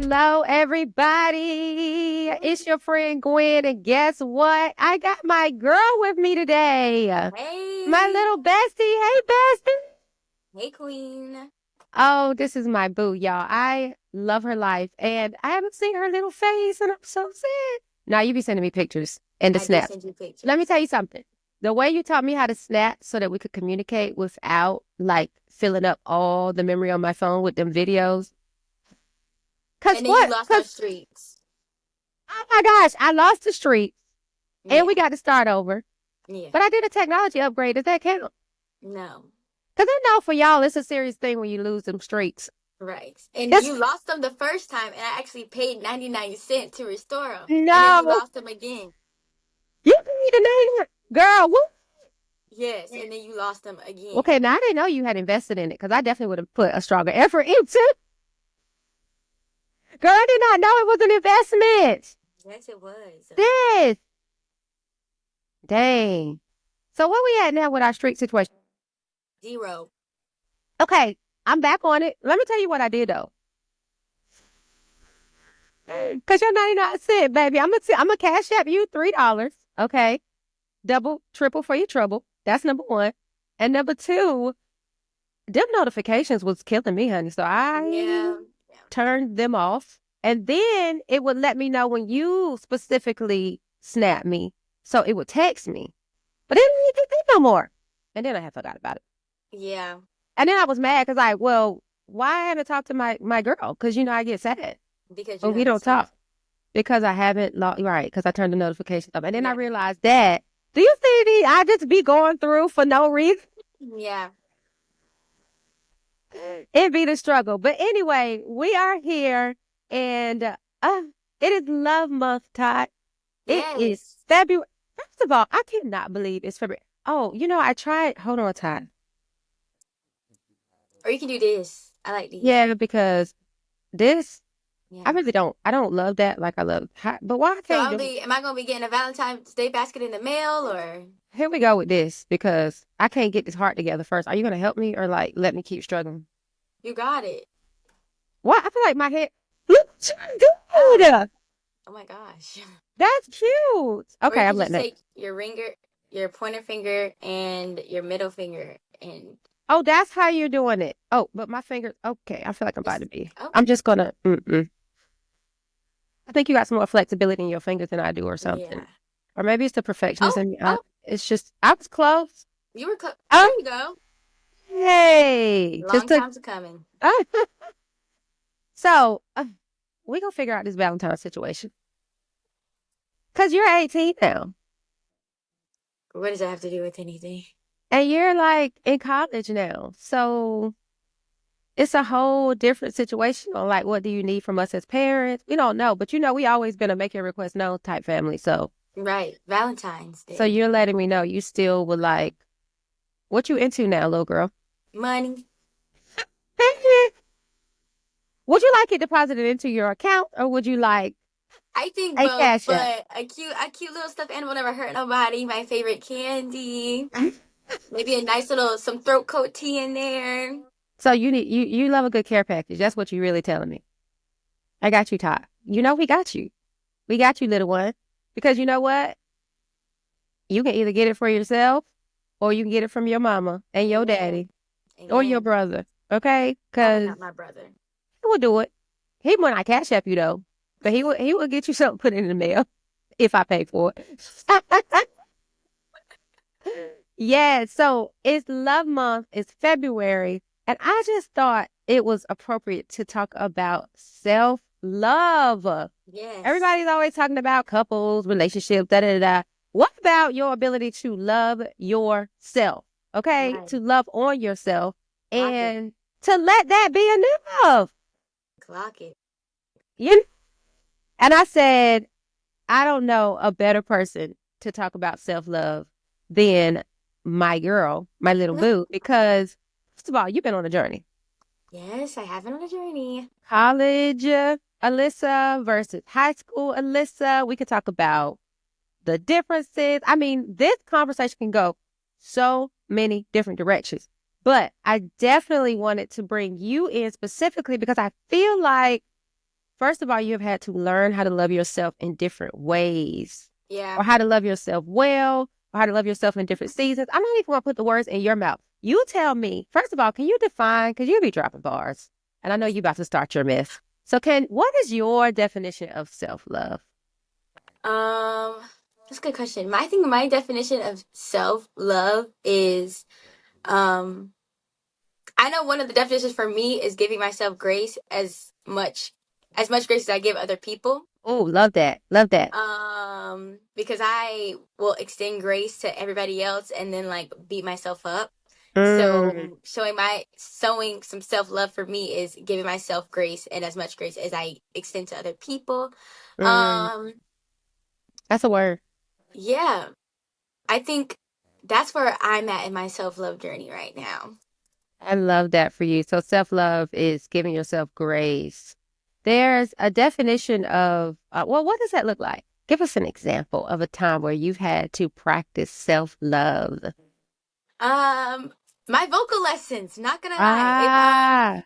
Hello, everybody. It's your friend Gwen, and guess what? I got my girl with me today. My Hey, little bestie. Hey, bestie. hey, Queen. Oh, this is my boo, y'all. I love her life, and I haven't seen her little face, and I'm so sad. Now, you be sending me pictures and the I do snaps. send you Let me pictures. tell you something. The way you taught me how to snap so that we could communicate without, like, filling up all the memory on my phone with them videos. Because And then you what? lost our Because streaks. oh my gosh, I lost the streak and Yeah, we got to start over. yeah, But I did a technology upgrade. Does that count? no, Because I know for y'all, it's a serious thing when you lose them streaks. right. And It's you lost them the first time, and I actually paid 99 cents to restore them. And then you no, lost them again. you need to name it. Girl, what? Yes, and then you lost them again. Okay, now I didn't know you had invested in it because I definitely would have put a stronger effort into it. Girl, I did not know it was an investment. Yes, it was. This. Dang. So where we at now with our streak situation? 0. Okay, I'm back on it. Let me tell you what I did though. Cause you're 99 cents, baby. I'm gonna cash app you $3. Okay. Double, triple for your trouble. That's number one. And number two, them notifications was killing me, honey. So I Yeah, yeah, turned them off. And then it would let me know when you specifically snap me. So it would text me. But it didn't do that no more. And then I had forgot about it. yeah. And then I was mad because well, why I haven't talked to my girl? Because I get sad Because you when we haven't don't talk. snapped. Because I haven't logged, right, because I turned the notifications up. And then I Yeah, realized that, do you see me? I just be going through for no reason. yeah. It be the struggle. But anyway, we are here and it is love month, Todd. It is Yes. February. First of all, I cannot believe it's February. Oh, I tried. Hold on, Todd. Or you can do this. I like these. Yeah, because this, I Yeah. really don't. I don't love that like I love hot. But why I So can't do it? am I gonna be getting a Valentine's Day basket in the mail or? Here we go with this because I can't get this heart together first. Are you going to help me or like let me keep struggling? You got it. What? I feel like my head. Look so Oh, good. oh my gosh. That's cute. Or you Okay, I'm can just letting it. take your pointer finger and your middle finger and Oh, that's how you're doing it. Oh, but my fingers. Okay, I feel like I'm about to just be. I'm okay. just gonna. I think you got some more flexibility in your fingers than I do, or something. Yeah. Or maybe it's the perfectionist Oh, in me. oh, It's just I was close. you were close. There Oh, you go. hey, just Long took. time's coming. So we gonna figure out this Valentine situation because you're 18 now. What does that have to do with anything? And you're like in college now. So it's a whole different situation on like what do you need from us as parents? We don't know, but we always been a make your request known type family. Right. Valentine's So Day. you're letting me know you still would like what you into now, little girl. Money. Would you like it deposited into your account or would you like I think a both, cash app? but a cute little stuffed animal never hurt nobody. My favorite candy. Maybe a nice little some throat coat tea in there. So you love a good care package. That's what you're really telling me. I got you, Todd. We got you. We got you, little one. Because you know what? You can either get it for yourself or you can get it from your mama and your Amen. daddy or your Amen. brother. Okay? Probably Because not my brother. he will do it. He might not cash app you though, but he will get you something put in the mail if I pay for it. Yeah. So it's Love Month. It's February, and I just thought it was appropriate to talk about self love. Yes. Everybody's always talking about couples, relationships, da da da. What about your ability to love yourself? Okay, Right. to love on yourself Clock it. and to let that be enough. Clock it. You and I said, I don't know a better person to talk about self love than my girl, my little boo, because first of all, you've been on a journey. Yes, I have been on a journey. College Alyssa versus high school Alyssa. We could talk about the differences. I mean, this conversation can go so many different directions. But I definitely wanted to bring you in specifically because I feel like first of all, you have had to learn how to love yourself in different ways, Yeah. or how to love yourself well, or how to love yourself in different seasons. I'm not even going to put the words in your mouth. You tell me, first of all, can you define, because you'll be dropping bars, and I know you're about to start your myth. So, what is your definition of self love? That's a good question. My definition of self-love is, um, I know one of the definitions for me is giving myself grace as much grace as I give other people. Oh, love that. Love that. Because I will extend grace to everybody else and then like beat myself up. Mm, So showing some self love for me is giving myself grace and as much grace as I extend to other people. mm, Um, that's a word. yeah, I think that's where I'm at in my self love journey right now. I love that for you. So self love is giving yourself grace. There's a definition of, well, what does that look like? Give us an example of a time where you've had to practice self love. Um, my vocal lessons, not gonna lie. Ah,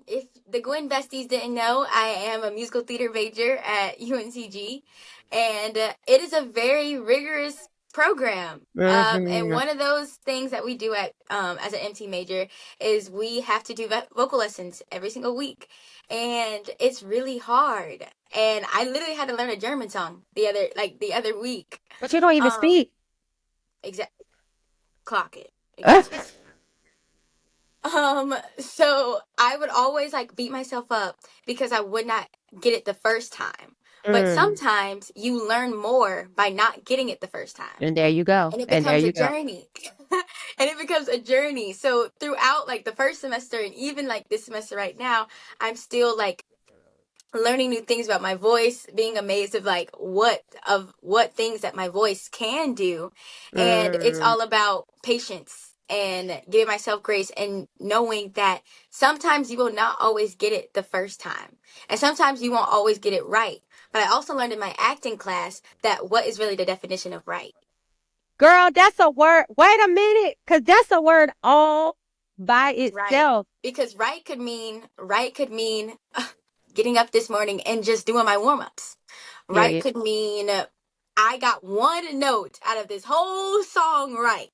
If the Gwen Besties didn't know, I am a musical theater major at UNCG, and it is a very rigorous program. And hmm. one of those things that we do at as an MT major is we have to do vocal lessons every single week, and it's really hard. And I literally had to learn a German song the other week. But you don't even Um, speak. exact clock it exactly. So I would always like beat myself up because I would not get it the first time. But Mm. sometimes you learn more by not getting it the first time. And there you go. And it And there becomes a you go. journey. And it becomes a journey. So throughout like the first semester and even like this semester right now, I'm still like learning new things about my voice, being amazed of what things that my voice can do. And it's Mm. all about patience and giving myself grace and knowing that sometimes you will not always get it the first time. And sometimes you won't always get it right. But I also learned in my acting class that what is really the definition of right. Girl, that's a word. Wait a minute, because that's a word all by Right. itself. Because right could mean getting up this morning and just doing my warm-ups. Right Period. could mean I got one note out of this whole song right.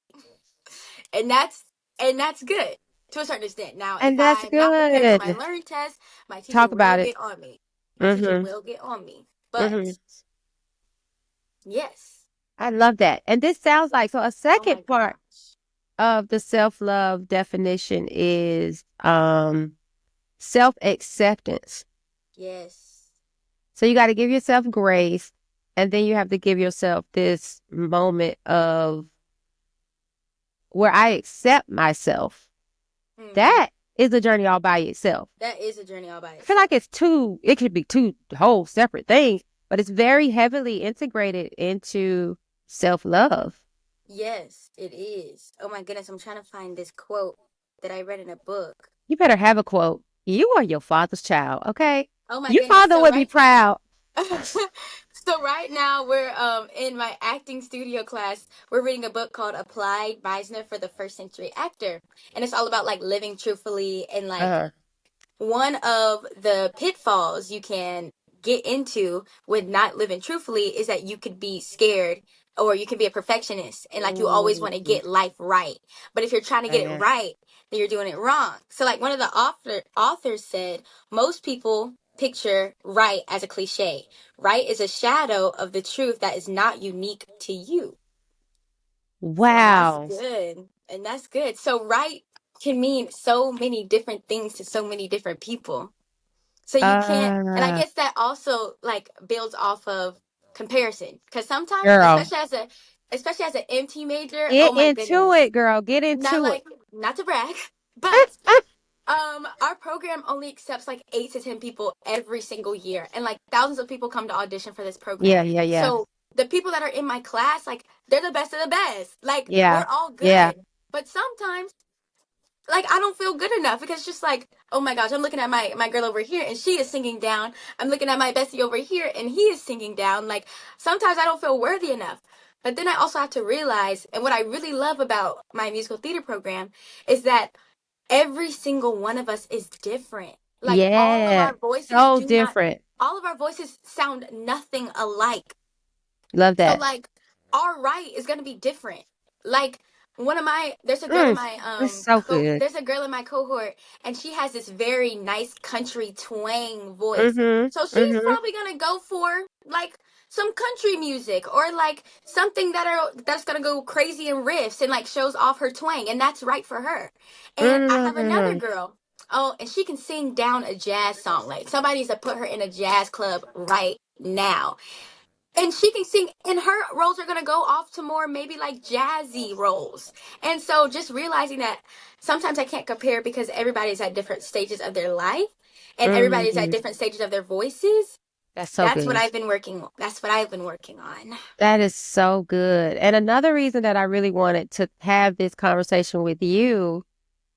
And that's good to a certain extent. Now, if And that's I'm not prepared for my good. learn test, my teacher Talk will about it. get on me. My teacher Mm-hmm. will get on me. But Mm-hmm. yes. I love that. And this sounds like, so a Oh my second part gosh. of the self-love definition is self-acceptance. Yes. So you got to give yourself grace, and then you have to give yourself this moment of where I accept myself. Hmm. That is a journey all by itself. That is a journey all by I feel like itself. it could be two whole separate things, but it's very heavily integrated into self-love. Yes, it is. Oh my goodness, I'm trying to find this quote that I read in a book. You better have a quote. You are your father's child, okay? Oh my Your goodness. father would be proud. So right now we're in my acting studio class. We're reading a book called Applied Meisner for the First Century Actor. And it's all about like living truthfully and like Uh, one of the pitfalls you can get into with not living truthfully is that you could be scared or you can be a perfectionist and like you always want to mm, get life right. But if you're trying to get it man. right, then you're doing it wrong. So like one of the authors said, most people picture right as a cliche. Right is a shadow of the truth that is not unique to you. And that's Wow. good. And that's good. So right can mean so many different things to so many different people. So you can't, and I Uh, guess that also like builds off of comparison. Because sometimes, girl, especially as an MT major, oh get my into goodness. it, girl. Get Not into it. like not to brag, but our program only accepts like 8 to 10 people every single year. And like thousands of people come to audition for this Yeah, program. yeah, yeah. So the people that are in my class, like they're the best of the best. Like Yeah, we're all yeah. good. But sometimes like I don't feel good enough because it's just like, oh my gosh, I'm looking at my girl over here and she is singing down. I'm looking at my bestie over here and he is singing down. Like sometimes I don't feel worthy enough. But then I also have to realize, and what I really love about my musical theater program is that every single one of us is different. Like all of Yeah. our voices So do not, different. all of our voices sound nothing alike. Love So that. like our right is gonna be different. Like one of my there's a girl in Mm, my it's so good. there's a girl in my cohort, and she has this very nice country twang voice. So Mm-hmm. she's Mm-hmm. probably gonna go for like some country music, or like something that's gonna go crazy in riffs and like shows off her twang, and that's right for her. And I have another Mm. girl. Oh, and she can sing down a jazz song. Like somebody needs to put her in a jazz club right now, and she can sing, and her roles are going to go off to more maybe like jazzy roles. And so just realizing that sometimes I can't compare, because everybody's at different stages of their life and everybody's at Mm. different stages of their voices. That's so That's what good. I've been working on. That is so good. And another reason that I really wanted to have this conversation with you,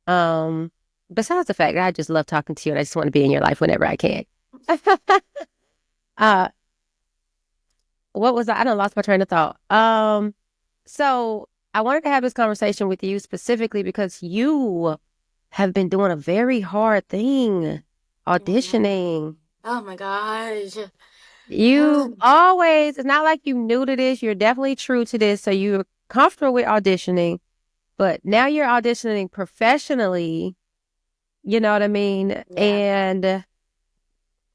um, besides the fact that I just love talking to you and I just want to be in your life whenever I can. uh, what was I? I done lost my train of thought. So I wanted to have this conversation with you specifically because you have been doing a very hard thing, auditioning. Oh my gosh. You always, it's not like you new to this. You're definitely true to this. So you're comfortable with auditioning, but now you're auditioning professionally. You know what I mean? Yeah. And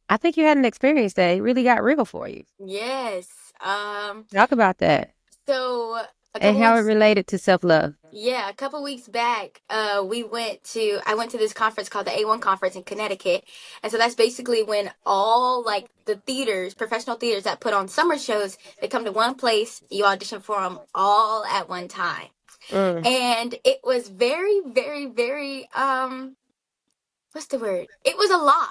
I think you had an experience that really got real for you. Yes. Talk about that So a and couple how it weeks related to self-love. Yeah, a couple weeks back, I went to this conference called the A1 conference in Connecticut. And so that's basically when all like the theaters, professional theaters that put on summer shows, they come to one place, you audition for them all at one time. Mm. And it was very, very, very, what's the word? It was a lot.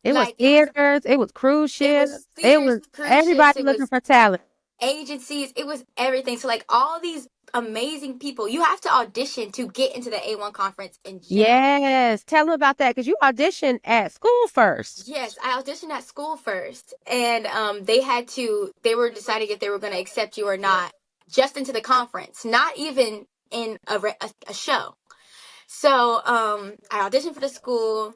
It was Like theaters, it was cruise it ships, was it theaters, was cruise ships, everybody it looking was for talent. agencies, it was everything. So like all these amazing people, you have to audition to get into the A1 conference in general. Yes, tell them about that because you auditioned at school first. Yes, I auditioned at school first, and they were deciding if they were going to accept you or not, just into the conference, not even in a show. So I auditioned for the school.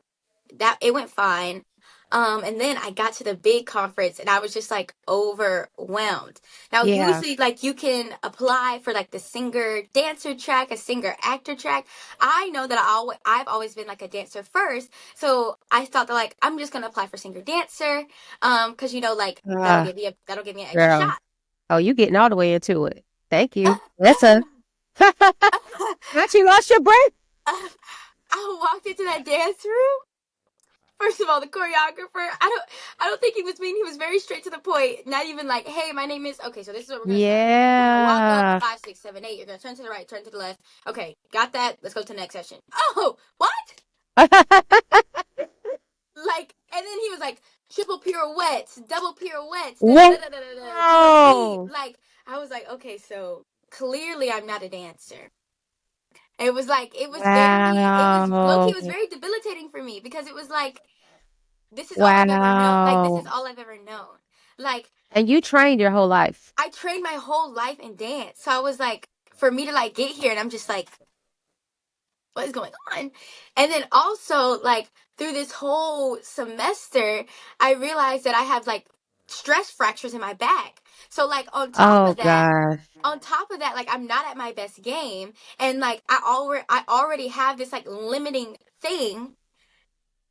That it went fine. And then I got to the big conference, and I was just like overwhelmed. Now, Yeah. usually, like you can apply for like the singer dancer track, a singer actor track. I know that I've always been like a dancer first, so I thought that like I'm just gonna apply for singer dancer, because like Uh, that'll give me an extra girl. shot. Oh, you getting all the way into it. Thank you. That's a not you lost your breath. I walked into that dance room. First of all, the choreographer, I don't think he was mean. He was very straight to the point. Not even like, hey, my name is okay, so this is what we're gonna start. You're gonna walk up Yeah. 5, 6, 7, 8, you're gonna turn to the right, turn to the left. Okay, got that. Let's go to the next session. Oh, what? Like, and then he was like, triple pirouettes, double pirouettes, da da da da da da, do a beat. Wow. Like, I was like, okay, so clearly I'm not a dancer. It was low key, it was Wow. very debilitating for me, because it was like, this is all I've ever known. Like, this is Wow. all I've ever known. Like, And you trained your whole life. I trained my whole life in dance. So I was like, for me to like get here, and I'm just like, what is going on? And then also, like, through this whole semester, I realized that I have like stress fractures in my back. So like Oh God. on top of that, like I'm not at my best game, and like I already have this like limiting thing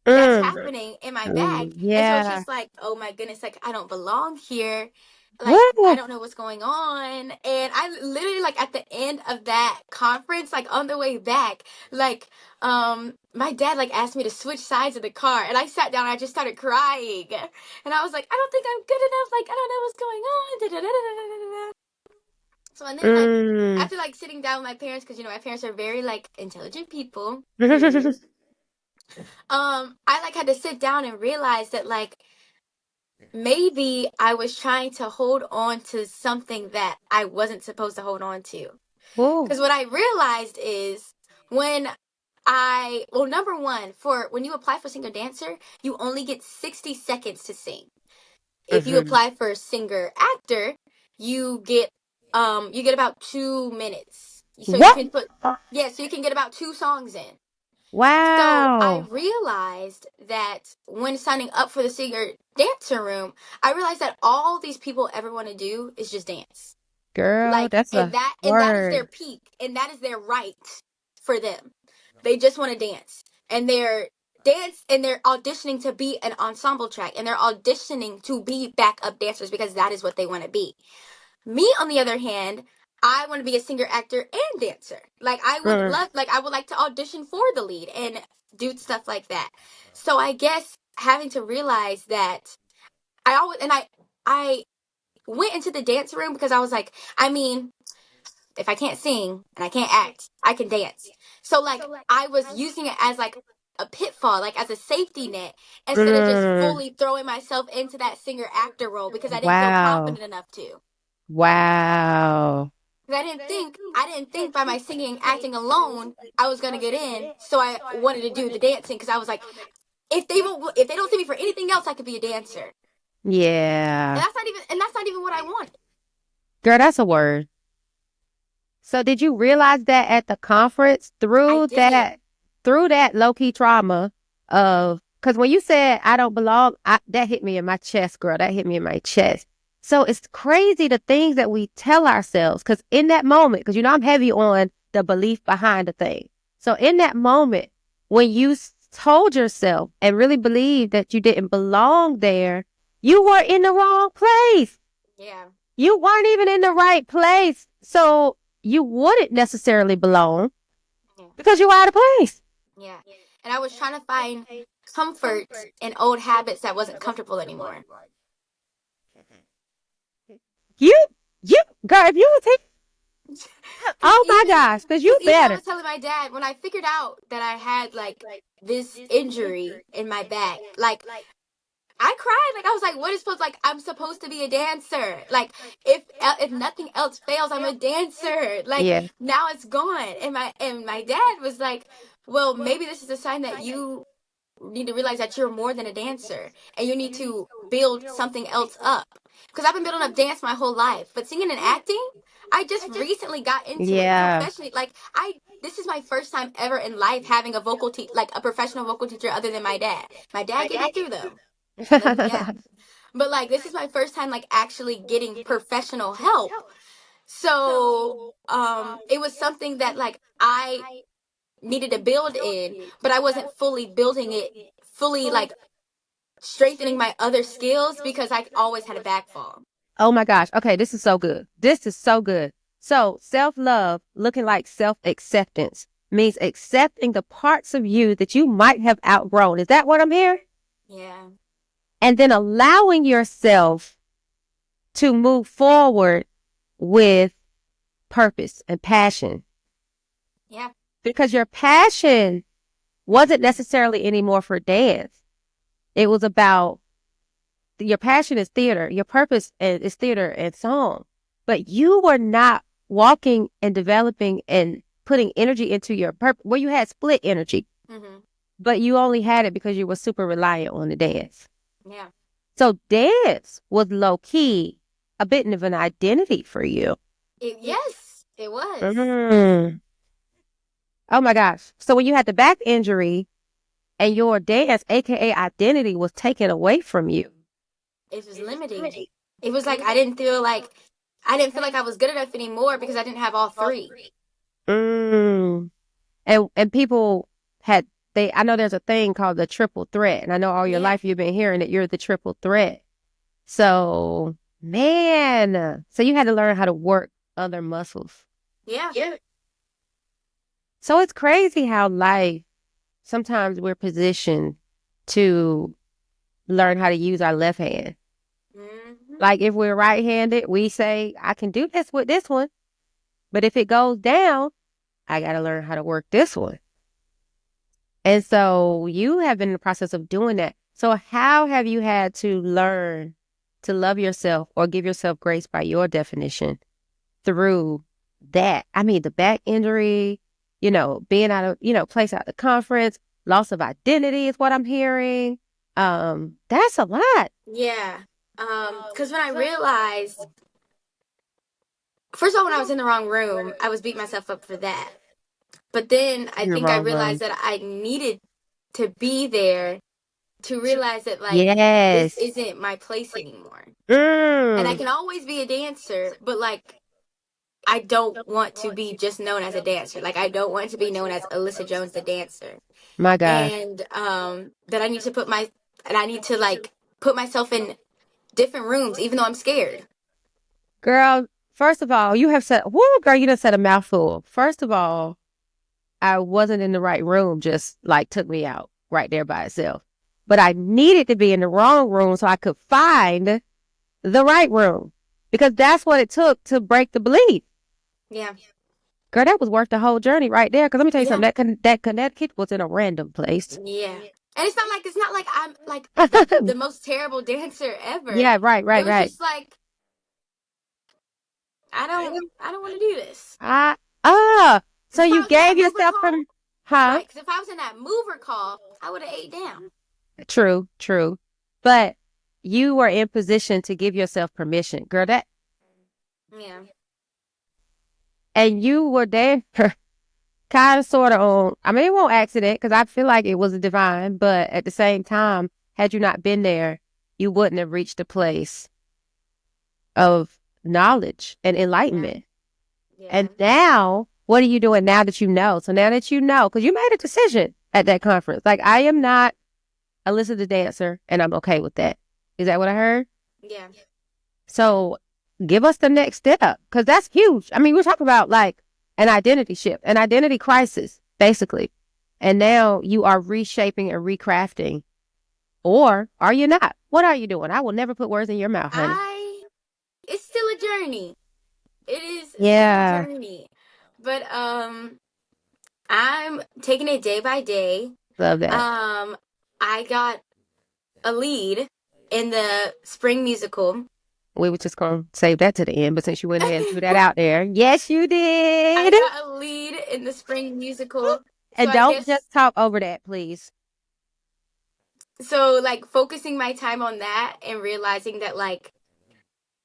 that's Mm. happening in my back. Mm. And so it's Yeah. just like, oh my goodness, like I don't belong here. Like I What? don't know what's going on. And I literally, like, at the end of that conference, like on the way back, like my dad like asked me to switch sides of the car, and I sat down and I just started crying. And I was like, I don't think I'm good enough, like I don't know what's going on. Da, da, da, da, da, da. So, and then like Mm. after like sitting down with my parents, because my parents are very like intelligent people, period. I like had to sit down and realize that like maybe I was trying to hold on to something that I wasn't supposed to hold on to. Whoa. Because what I realized is, when well, number one, for when you apply for singer dancer, you only get 60 seconds to sing. If you Hmm. apply for singer actor, you get about 2 minutes. So you What? can put, yeah, so you can get about two songs in. So I Wow. realized that when signing up for the singer dancer room, I realized that all these people ever want to do is just dance. Girl, Like, that's and a that is their word. peak, and that is their right for them. They just want to dance. And they're auditioning to be an ensemble track, and they're auditioning to be backup dancers because that is what they want to be. Me, on the other hand, I want to be a singer, actor, and dancer. Like, Mm. I would like to audition for the lead and do stuff like that. So I guess having to realize that I went into the dance room because I was like, I mean, if I can't sing and I can't act, I can dance. So like I was using it as like a pitfall, like as a safety net, instead of just Mm. fully throwing myself into that singer actor role because I didn't feel Wow. confident enough to. Wow. Because I didn't think by my singing and acting alone I was gonna get in. So I wanted to do the dancing because I was like, if they don't see me for anything else, I could be a dancer. Yeah. And that's not even what I wanted. Girl, that's a word. So did you realize that at the conference I did. through that low key trauma of because when you said I don't belong, that hit me in my chest, girl. That hit me in my chest. So it's crazy the things that we tell ourselves because in that moment, because you know I'm heavy on the belief behind the thing. So in that moment, when you told yourself and really believed that you didn't belong there, you were in the wrong place. Yeah. You weren't even in the right place. So you wouldn't necessarily belong Yeah. because you were out of place. Yeah. And I was trying to find comfort in old habits that wasn't comfortable anymore. You, girl, if you would take, Cause oh my even gosh, because cause you even I better. was telling my dad when I figured out that I had like this injury in my back, like I cried. Like I was like, what is supposed like I'm supposed to be a dancer. Like if nothing else fails, I'm a dancer. Like Yeah. now it's gone. And my dad was like, well, maybe this is a sign that you need to realize that you're more than a dancer and you need to build something else up. Because I've been building up dance my whole life, but singing and acting, I just recently got into it Yeah. professionally. Like this is my first time ever in life having a like a professional vocal teacher other than my dad. My dad get me through though. Yeah, but like this is my first time like actually getting professional help. So it was something that like I needed to build in, but I wasn't fully building it, fully like strengthening my other skills because I always had a backfall. Oh my gosh. Okay, this is so good. This is so good. So self love, looking like self acceptance, means accepting the parts of you that you might have outgrown. Is that what I'm hearing? Yeah. And then allowing yourself to move forward with purpose and passion Yeah. because your passion wasn't necessarily anymore for dance. It was about your passion is theater, your purpose is theater and song, but you were not walking and developing and putting energy into your purpose. Well, you had split energy, Mhm. but you only had it because you were super reliant on the dance. Yeah. So dance was low key a bit of an identity for you. Yes, it was. Mm. Oh my gosh. So when you had the back injury and your dance, aka identity, was taken away from you. It was limiting. It was like I didn't feel like I was good enough anymore because I didn't have all three. Mm. And people had I know there's a thing called the triple threat. And I know all your Yeah. life you've been hearing that you're the triple threat. So man. So you had to learn how to work other muscles. Yeah. So it's crazy how life sometimes we're positioned to learn how to use our left hand. Mhm. Like if we're right handed, we say, I can do this with this one. But if it goes down, I got to learn how to work this one. And so you have been in the process of doing that. So how have you had to learn to love yourself or give yourself grace by your definition through that? I mean, the back injury, being out of, place at the conference, loss of identity is what I'm hearing. That's a lot. Yeah. Because when I realized, first of all, when I was in the wrong room, I was beating myself up for that. But then I In the think I wrong realized room. that I needed to be there to realize that like this Yes. isn't my place anymore. And I Mm, can always be a dancer, but like I don't want to be just known as a dancer. Like I don't want to be known as Alyssa Jones the dancer. my gosh. And that I need to like put myself in different rooms even though I'm scared. Girl, first of all, you have said, whoo, girl, you done said a mouthful. First of all, I wasn't in the right room, just like took me out right there by itself. But I needed to be in the wrong room so I could find the right room because that's what it took to break the belief. Yeah. Girl, that was worth the whole journey right there. Because let me tell you something, Yeah. that Connecticut was in a random place. Yeah. And it's not like I'm like the most terrible dancer ever. Yeah, right, It right, was right. just like I don't want to do this. Ah, ah. So Because if I you was in that gave mover yourself call, from, huh? right? Because if I was in that mover call, I would have ate down. True, true. But you were in position to give yourself permission, girl. That Yeah. and you were there, kind of, sort of on. I mean, it won't accident because I feel like it was a divine, but at the same time, had you not been there, you wouldn't have reached a place of knowledge and Yeah. enlightenment. And Yeah. now, what are you doing now that you know? So now that you know, because you made a decision at that conference, like I am not Alyssa the dancer, and I'm okay with that. Is that what I heard? Yeah. So give us the next step because that's huge. I mean, we're talking about like an identity shift, an identity crisis, basically. And now you are reshaping and recrafting, or are you not? What are you doing? I will never put words in your mouth, honey. I it's still a journey. It is still a Yeah, journey. But I'm taking it day by day. love that. Um I got a lead in the spring musical. We were just going to save that to the end, but since you went ahead and threw that out there, yes, you I did. got a lead in the spring musical. So And I don't guess just talk over that, please. so like focusing my time on that and realizing that like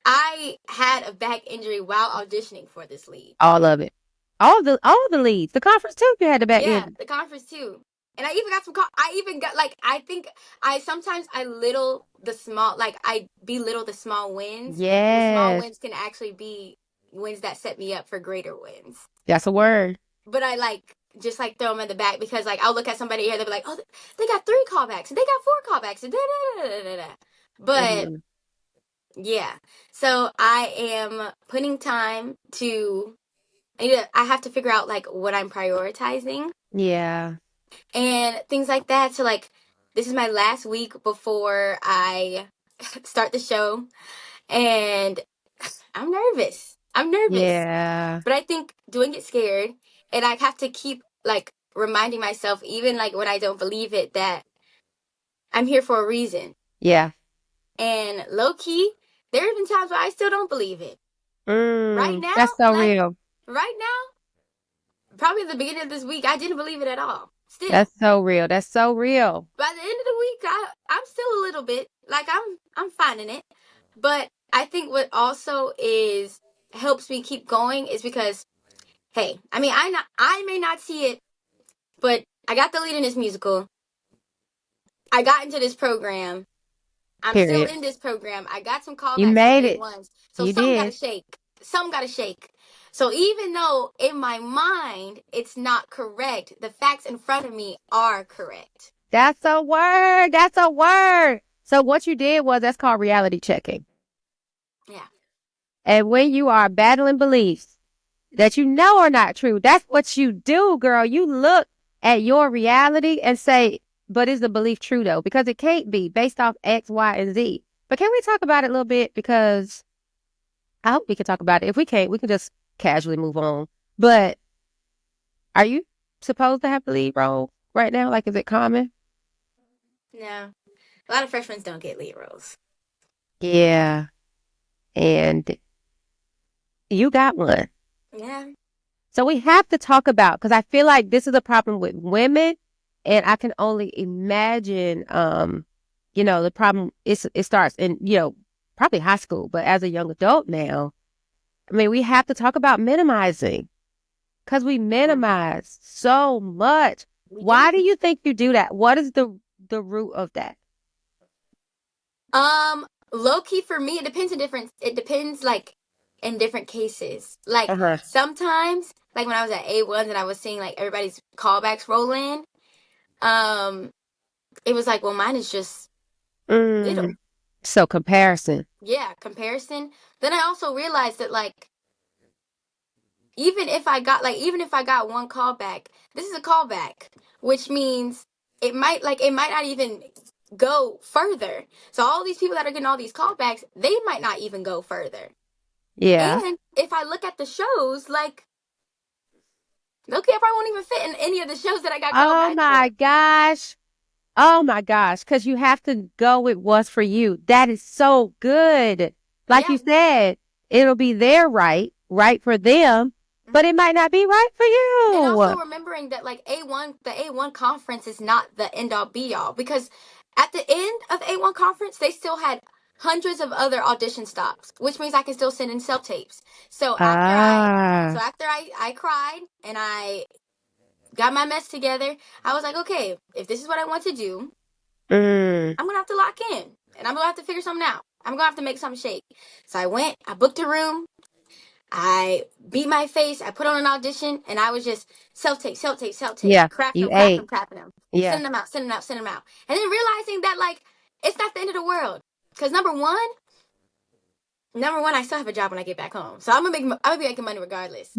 I had a back injury while auditioning for this lead. All of it. All the leads. The conference too, you had the back Yeah, end. the conference too. And I even got some I even got like I think I sometimes I little the small like I belittle the small wins, but the small Yes. wins can actually be wins that set me up for greater wins. That's a word. But I like just like throw them in the back because like I'll look at somebody here, they'll be like, oh, they got 3 callbacks and they got 4 callbacks and da da da da da. But Mm, yeah, so I am putting time to. I have to figure out like what I'm prioritizing yeah. and things like that. So like, this is my last week before I start the show, and I'm nervous. I'm nervous, Yeah. but I think doing it scared, and I have to keep like reminding myself, even like when I don't believe it, that I'm here for a reason. Yeah. And low key, there have been times where I still don't believe it. Right now, That's so like real. right now, probably at the beginning of this week, I didn't believe it at all. Still, That's so real. That's so real. by the end of the week, I'm still a little bit like I'm finding it. But I think what also is helps me keep going is because hey, I mean I may not see it, but I got the lead in this musical. I got into this program. I'm still Period. in this program. I got some You callbacks from made it. A1s. So You some gotta did. shake. Some gotta shake. So even though in my mind it's not correct, the facts in front of me are correct. That's a word. That's a word. So what you did was that's called reality checking. Yeah. And when you are battling beliefs that you know are not true, that's what you do, girl. You look at your reality and say, but is the belief true though? Because it can't be based off X, Y, and Z. But can we talk about it a little bit? Because I hope we can talk about it. If we can't, we can just casually move on. But are you supposed to have the lead role right now? Like, is it common? No. A lot of freshmen don't get lead roles. Yeah. And you got one. Yeah. So we have to talk about, because I feel like this is a problem with women. And I can only imagine, the problem it starts in, probably high school, but as a young adult now, I mean, we have to talk about minimizing. Because we minimize so much. We do. Why do you think you do that? What is the root of that? Low key for me, it depends like in different cases. Like Uh-huh. sometimes, like when I was at A1 and I was seeing like everybody's callbacks roll in, um, it was like, well, mine is just little. Mm. So comparison. Yeah, comparison. Then I also realized that like even if I got one callback, this is a callback, which means it might not even go further. So all these people that are getting all these callbacks, they might not even go further. Yeah. And if I look at the shows, like okay, I probably won't even fit in any of the shows that I got called Oh back my for. gosh. Oh my gosh. Because you have to go with what's for you. That is so good. Like Yeah. you said, it'll be their right for them, but Mhm. it might not be right for And you. also remembering that like the A1 conference is not the end all be all, because at the end of A1 conference, they still had hundreds of other audition stops, which means I can still send in self tapes. So after I so Ah. after I cried and I got my mess together, I was like, okay, if this is what I want to do, Mm. I'm gonna have to lock in and I'm gonna have to figure something out. I'm gonna have to make something shake. So I went, I booked a room, I beat my face, I put on an audition, and I was just self tape, self tape, self tape, Yeah. You ate. crafting them, Yeah. sending them out, sending them out, sending them out. And then realizing that like it's not the end of the world. Because number one, I still have a job when I get back home. So I'm gonna be making money regardless.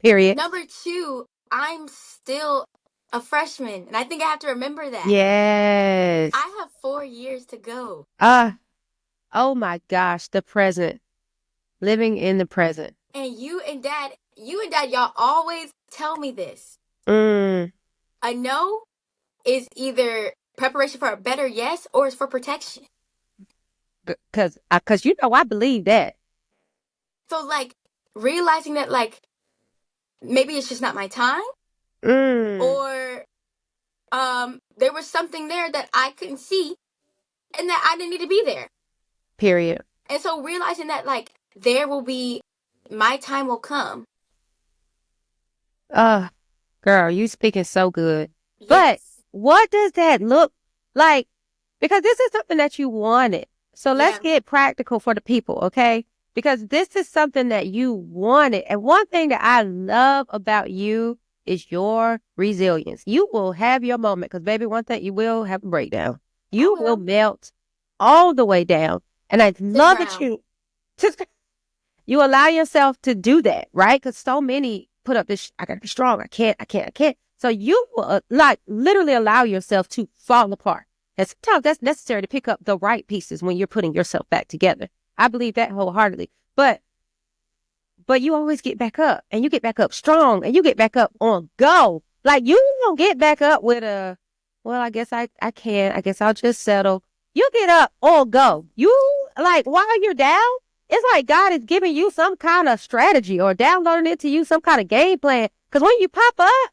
Period. Number two, I'm still a freshman. And I think I have to remember that. Yes. I have 4 years to go. Ah. Oh my gosh. The present. Living in the present. And you and dad, y'all always tell me this. Mm. A no is either preparation for a better yes or it's for protection. Cause you know I believe that. So like realizing that like maybe it's just not my time, Mm. or there was something there that I couldn't see and that I didn't need to be there. Period. And so realizing that like there will be my time will come. Uh, girl, you speaking so good. But Yes. what does that look like? Because this is something that you wanted. So let's Yeah. get practical for the people, okay? Because this is something that you wanted. And one thing that I love about you is your resilience. You will have your moment because, baby, one thing, you will have a breakdown. I You will will. melt all the way down. And I To the love that ground. you allow yourself to do that, right? Because so many put up this, I gotta be strong. I can't. So you will like literally allow yourself to fall apart. And sometimes that's necessary to pick up the right pieces when you're putting yourself back together. I believe that wholeheartedly. But you always get back up and you get back up strong and you get back up on go. Like you don't get back up with a, well, I can't. I guess I'll just settle. You get up on go. You like while you're down, it's like God is giving you some kind of strategy or downloading into you some kind of game plan. Cause when you pop up,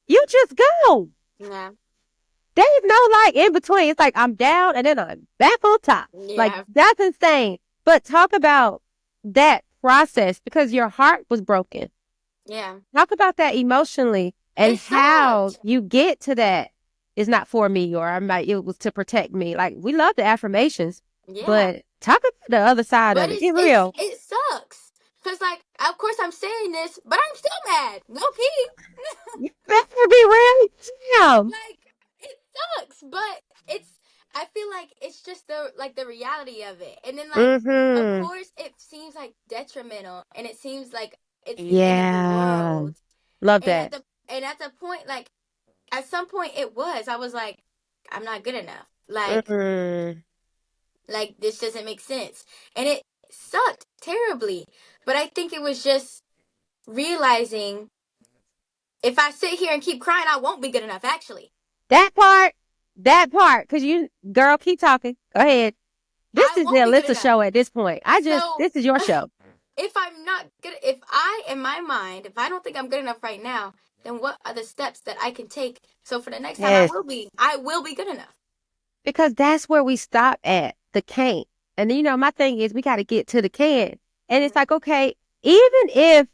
you just go. Yeah. There's no like in between. It's like I'm down and then I'm back on top. Like Yeah. that's insane. But talk about that process because your heart was broken. Yeah. Talk about that emotionally and It how sucked. you get to that. It's not for me or I might it was to protect me. Like we love the affirmations, Yeah. but talk about the other side But of it. Get real. it sucks. Cause like of course I'm saying this, but I'm still mad. Low key. You better be real. Damn. Like it sucks, but it's I feel like it's just the reality of it. And then like of Mm-hmm. course it seems like detrimental and it seems like it's the end of the Yeah. world. Love And that. at the point like at some point it was I was like I'm not good enough. Like Mm-hmm. this doesn't make sense. And it sucked terribly. But I think it was just realizing if I sit here and keep crying, I won't be good enough, actually. That part, that part, because you, girl, keep talking. Go ahead. This I is the won't be good Alyssa enough. show at this point. So This is your show. if I'm not good, if I, in my mind, if I don't think I'm good enough right now, then what are the steps that I can take? So for the next time, Yes. I will be good enough. Because that's where we stop at the can't. And my thing is we got to get to the can. And it's like, okay, even if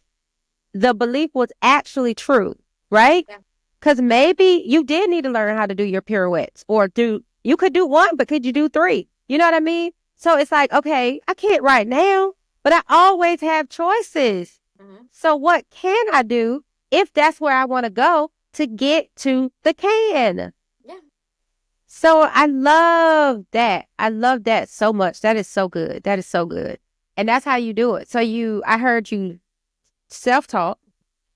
the belief was actually true, right? Yeah. Because maybe you did need to learn how to do your pirouettes or you could do one, but could you do three? You know what I mean? So it's like, okay, I can't right now, but I always have choices. Hmm. So what can I do if that's where I want to go to get to the can? Yeah. So I love that. I love that so much. That is so good. That is so good. And that's how you do it. So I heard you self-taught.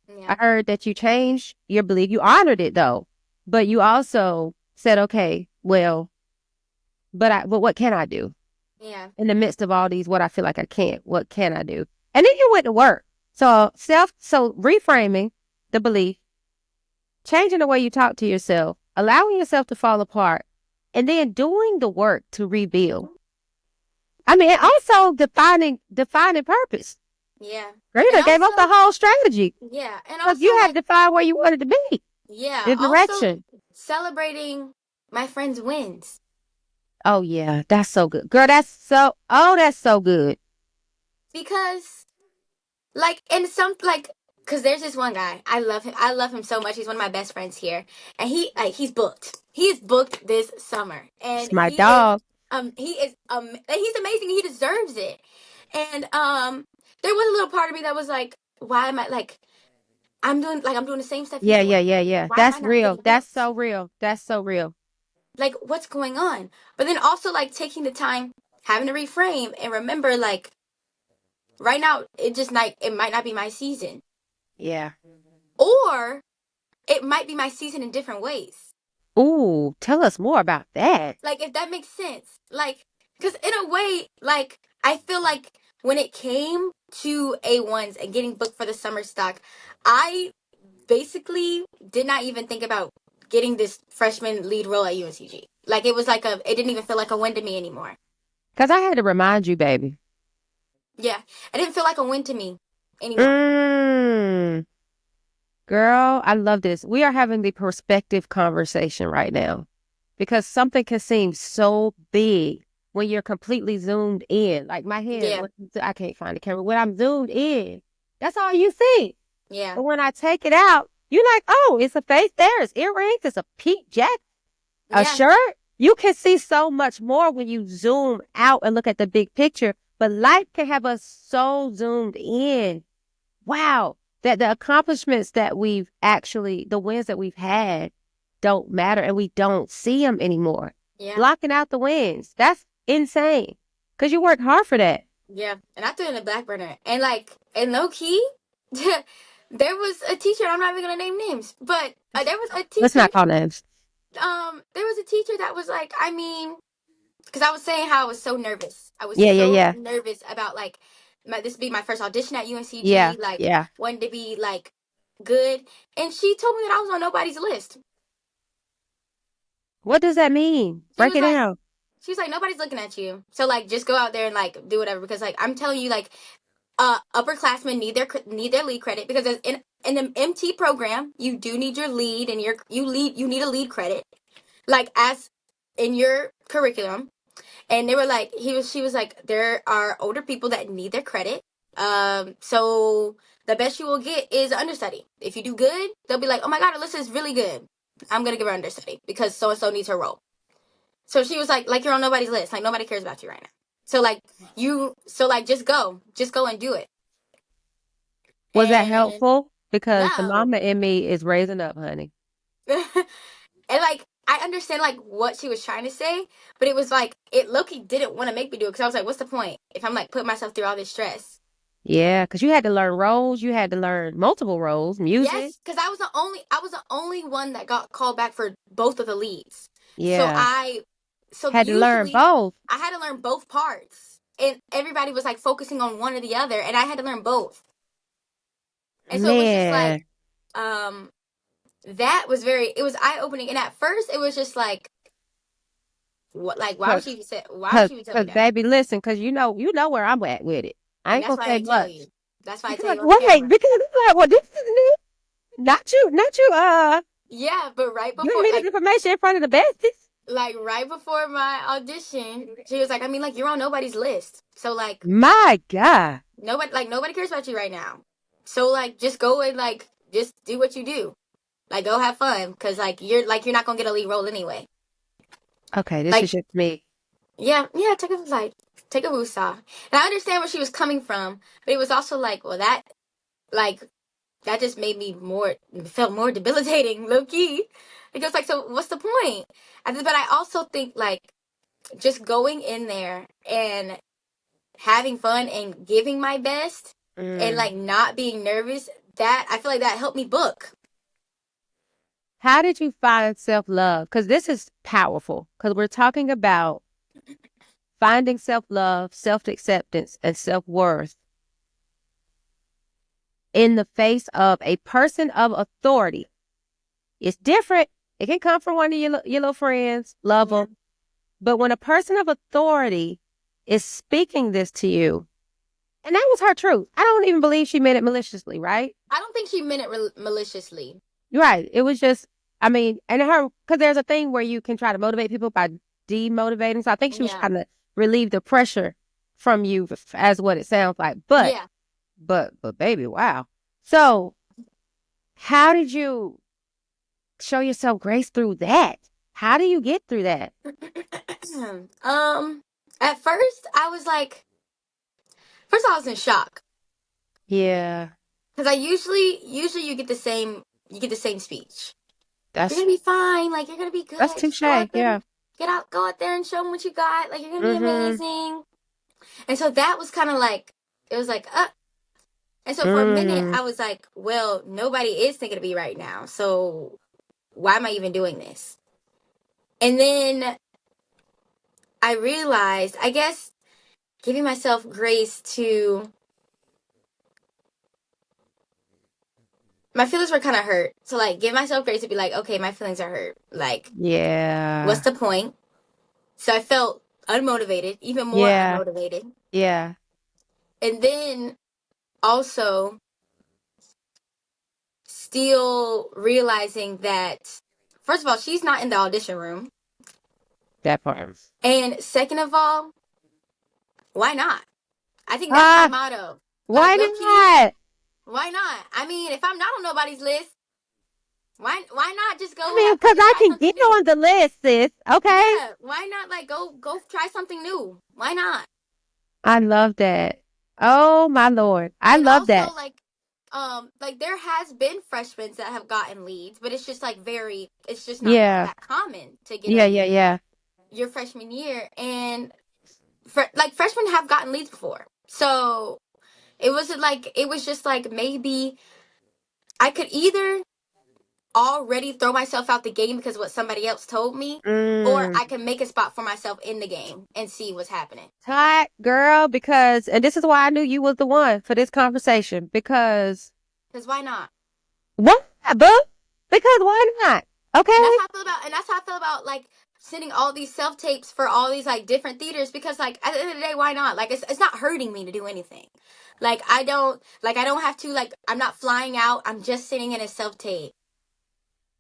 I Yeah. heard that you changed your belief. You honored it though, but you also said, okay, well, but what can I do Yeah. in the midst of all these, what I feel like I can't, what can I do? And then you went to work. So reframing the belief, changing the way you talk to yourself, allowing yourself to fall apart, and then doing the work to rebuild. I mean, and also defining purpose. Yeah. Right? And I gave up the also, whole strategy yeah. And because also, you had to like, define where you wanted to be, yeah. the Also, direction. celebrating my friends' wins. Oh yeah, that's so good, girl. That's so good. Because, like, in some, like, because there's this one guy. I love him. I love him so much. He's one of my best friends here. And he's booked. He's booked this summer. It's And my dog. he's amazing. He deserves it. And, there was a little part of me that was like, why am I, like, I'm doing the same stuff he's Yeah, yeah, doing. yeah, yeah. Why am I That's not real. getting That's booked? so real. That's so real. Like, what's going on? But then also, like, taking the time, having to reframe and remember, like, right now, it might not be my season. Yeah. Or it might be my season in different ways. Ooh, tell us more about that. Like, if that makes sense. Like, because in a way, like, I feel like when it came to A1s and getting booked for the summer stock, I basically did not even think about getting this freshman lead role at UNCG. Like, it didn't even feel like a win to me anymore. Because I had to remind you, baby. Yeah, it didn't feel like a win to me anymore. Mm, girl, I love this. We are having the perspective conversation right now because something can seem so big when you're completely zoomed in. Like my head, Yeah, I can't find the camera. When I'm zoomed in, that's all you see. yeah, But when I take it out, you're like, oh, it's a face there. It's earrings. It's a peak jacket, a yeah, shirt. You can see so much more when you zoom out and look at the big picture. But life can have us so zoomed in. Wow. That the accomplishments that the wins that we've had don't matter and we don't see them anymore. yeah, Blocking out the wins. That's insane. Because you worked hard for that. yeah. And I threw it in the back burner. And like, and low key, there was a teacher. I'm not even gonna name names, but there was a Let's teacher. not call names. There was a teacher that was like, I mean, because I was saying how I was so nervous. I was Yeah, yeah, so yeah. nervous about like this be my first audition at Yeah, UNCG. Like, yeah. wanted to be like good, and she told me that I was on nobody's list. What does that mean? She Break was it like, down. nobody's looking at you, so like just go out there and like do whatever. Because like I'm telling you, like upperclassmen need their lead credit because in the MT program you do need your lead and you need a lead credit like as in your curriculum. And they were like, she was like, there are older people that need their credit. So the best you will get is understudy. If you do good, they'll be like, oh my God, Alyssa is really good. I'm gonna give her understudy because so and so needs her role. So she was like you're on nobody's list. Like nobody cares about you right now. So like just go and do it. Was that And helpful? Because the no, mama in me is raising up, honey. and like I understand like what she was trying to say, but it was like it Loki didn't want to make me do it because I was like, what's the point if I'm like putting myself through all this stress? Yeah, because you had to learn roles. You had to learn multiple roles, music. Yes, because I was the only one that got called back for both of the leads. So Yeah. Had to learn usually both. I had to learn both parts, and everybody was like focusing on one or the other, and I had to learn both. And so it was just like, Man. um, that was it was eye opening. And at first, it was just like, what, like why would Cause, she even tell me cause, that? baby, listen, cause you know where I'm at with it. I And ain't that's gonna why I say didn't tell much. you. That's why I You tell like, you on the wait, camera. because it's like, well, this is new. Not you, Yeah, but right you ain't before, leaving information in front of the besties. right before my audition, she was like, I mean, like you're on nobody's list, so like My God. nobody cares about you right now. So like just go and like just do what you do. Like go have fun because you're not gonna get a lead role anyway. Okay, this is Like just me. yeah, take a woosah. And I understand where she was coming from, but it was also like, well, like that just made me more felt more debilitating, low key. Because like, so what's the point? But I also think like just going in there and having fun and giving my best and Mm. like not being nervous, that I feel like that helped me book. How did you find self-love? Because this is powerful. Because we're talking about finding self-love, self-acceptance, and self-worth in the face of a person of authority. It's different. It can come from one of your little friends, love Yeah. them. But when a person of authority is speaking this to you, and that was her truth. I don't even believe she meant it maliciously, right? I don't think she meant it maliciously. Right. It was just, I mean, and her, because there's a thing where you can try to motivate people by demotivating. So I think she was Yeah. trying to relieve the pressure from you as what it sounds like. But, Yeah. but baby, wow. So how did you show yourself grace through that? How do you get through that? um, at first I was like, first I was in shock Yeah, because I usually you get the same speech. You're that's gonna be fine. Like you're gonna be that's good. Just touche. go out there, Yeah. go out there and show them what you got. Like you're gonna be Mm-hmm. amazing. And so that was kind of like it was like And so for a minute Mm. I was like, well, nobody is thinking of me right now. So why am I even doing this? And then I realized, I guess, giving myself grace to my feelings were kind of hurt. So like give myself grace to be like, okay, my feelings are hurt. Like, what's Yeah. the point? So I felt unmotivated, even more Yeah. unmotivated. Yeah. And then also still realizing that first of all, she's not in the audition room. That part. And second of all, why not? I think that's my Ah, motto. Like why low key, not? why not? I mean, if I'm not on nobody's list, why not just I go mean, have fun because and I try can something get new? on the list, sis. Okay. Yeah, why not like go try something new? Why not? I love that. Oh my Lord. I And love also that. like there has been freshmen that have gotten leads, but it's just like very it's just not Yeah. that common to get a Yeah, yeah, lead yeah. your freshman year and like freshmen have gotten leads before. So it was just like maybe I could either already throw myself out the game because of what somebody else told me, or Mm. I can make a spot for myself in the game and see what's happening. Tight girl, because and this is why I knew you was the one for this conversation. Because Because why not? what, boo? Because why not? And that's Okay. how I feel about and that's how I feel about like sending all these self tapes for all these like different theaters because like at the end of the day, why not? Like it's not hurting me to do anything. I don't have to like I'm not flying out. I'm just sitting in a self tape.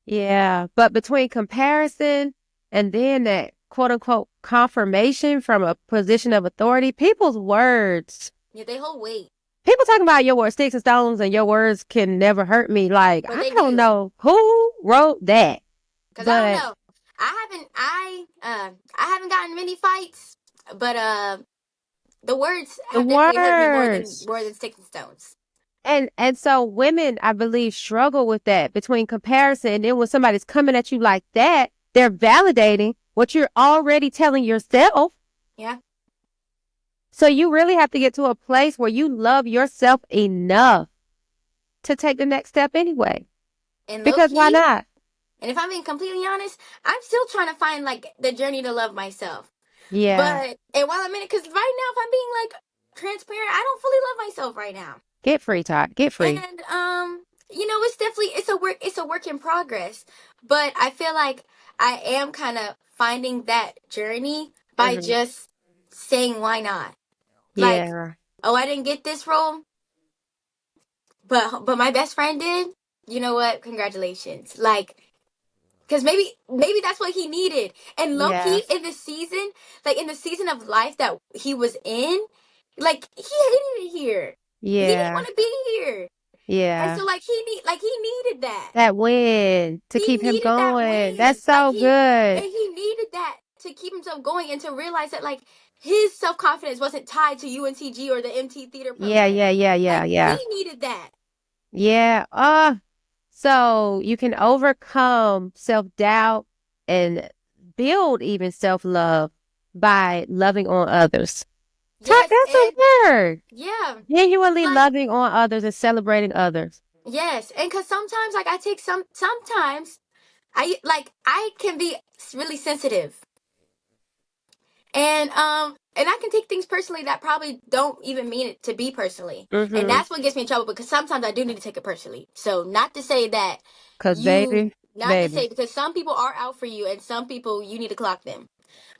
Yeah. But between comparison and then that quote unquote confirmation from a position of authority, people's words. Yeah, they hold weight, People talking about your words, sticks and stones, and your words can never hurt me. Like, but I they don't do. know who wrote that, Cause I don't but know. I haven't gotten many fights, but the words the have definitely hurt me words. more than sticks and stones. And so women, I believe, struggle with that between comparison. And then when somebody's coming at you like that, they're validating what you're already telling yourself. Yeah. So you really have to get to a place where you love yourself enough to take the next step anyway. And low Because why key, not? and if I'm being completely honest, I'm still trying to find like the journey to love myself. Yeah. But and while I'm in it, because right now, if I'm being like transparent, I don't fully love myself right now. Get free, Todd. Get free. And it's definitely it's a work in progress. But I feel like I am kind of finding that journey by Hmm. just saying why not. Like, Yeah. oh, I didn't get this role, but my best friend did. You know what? Congratulations. Like, because maybe that's what he needed. And low Yeah. key in the season, like in the season of life that he was in, like he hated it here. He didn't Yeah. want to be here. And Yeah. so he needed that. That win to He keep him needed that going. win. That's so good. And he needed that to keep himself going and to realize that like his self-confidence wasn't tied to UNCG or the MT theater Yeah, program. yeah, yeah, yeah, Like he yeah. needed that. Yeah. So you can overcome self-doubt and build even self-love by loving on others. Talk, Yes, that's a and word. yeah, Genuinely like loving on others and celebrating others. yes, and because sometimes like I take sometimes I can be really sensitive, and I can take things personally that probably don't even mean it to be personally, and Mm-hmm. that's what gets me in trouble because sometimes I do need to take it personally. So not to say that Cause you, baby, not to baby. say because some people are out for you, and some people you need to clock them,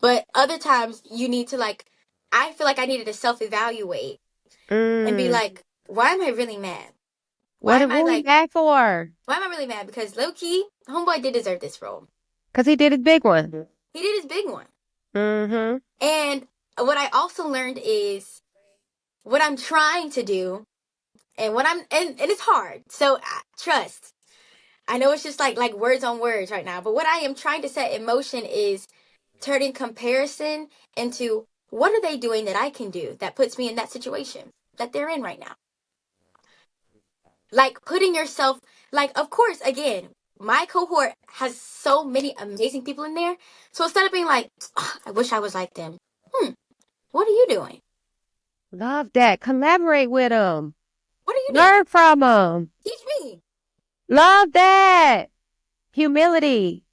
but other times you need to like. I feel like I needed to self evaluate and be Mm. like, why am I really mad? Why What am I what we like mad for? Why am I really mad? Because low key, homeboy did deserve this role. Cause he did his big one. He did his big one. Mm-hmm. And what I also learned is what I'm trying to do and and it's hard. So trust. I know it's just like words on words right now, but what I am trying to set in motion is turning comparison into what are they doing that I can do that puts me in that situation that they're in right now. Like putting yourself, like, of course, again, my cohort has so many amazing people in there. So instead of being like, "Ugh, I wish I was like them, what are you doing? Love that. Collaborate with them. What are you doing? Learn from them. Teach me. Love that. Humility.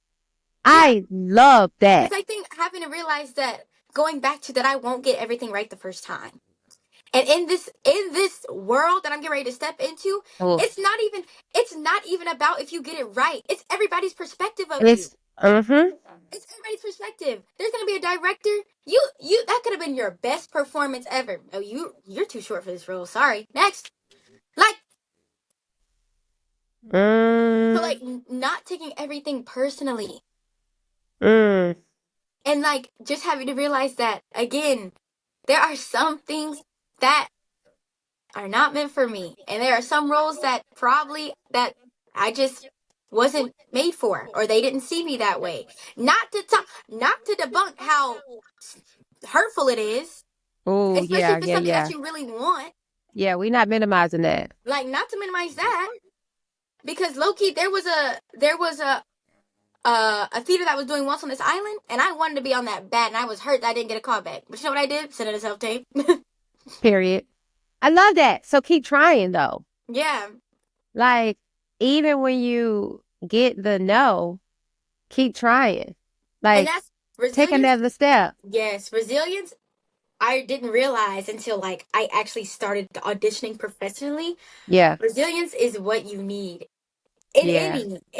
Yeah. I love Because that. I think having to realize that going back to that, I won't get everything right the first time. And in this world that I'm getting ready to step into, Oh, it's not even about if you get it right. It's everybody's perspective of you. it's mm-hmm. It's everybody's perspective. There's gonna be a director. You that could have been your best performance ever. Oh, you're too short for this role. Sorry. Next. Like so Mm, like not taking everything personally. mm. And like just having to realize that again, there are some things that are not meant for me. And there are some roles that probably that I just wasn't made for or they didn't see me that way. Not to debunk how hurtful it is, Oh, especially yeah, if it's yeah, something that yeah. you really want. Yeah, we not minimizing that. Like not to minimize that because low key there was a theater that was doing Once on This Island and I wanted to be on that bad and I was hurt that I didn't get a call back. But you know what I did? Send it a self tape. Period. I love that. So keep trying though. Yeah. Like, even when you get the no, keep trying. And Like, that's take resilience. another step. Yes, resilience I didn't realize until like I actually started auditioning professionally. Yeah. Resilience is what you need in Yeah.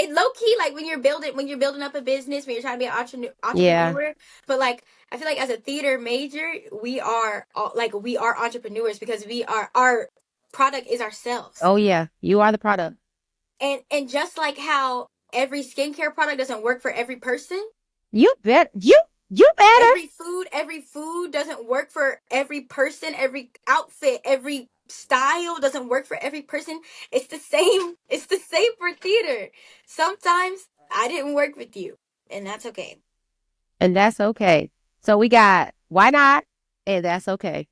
low key like when you're building up a business when you're trying to be an Yeah. entrepreneur. But like I feel like as a theater major we are entrepreneurs because we are our product is ourselves. Oh, yeah. You are the product. And just like how every skincare product doesn't work for every person, You better. every food doesn't work for every person, every outfit, every style doesn't work for every person. It's the same for theater. Sometimes I didn't work with you and that's okay. And that's okay. So we got why not? And that's okay.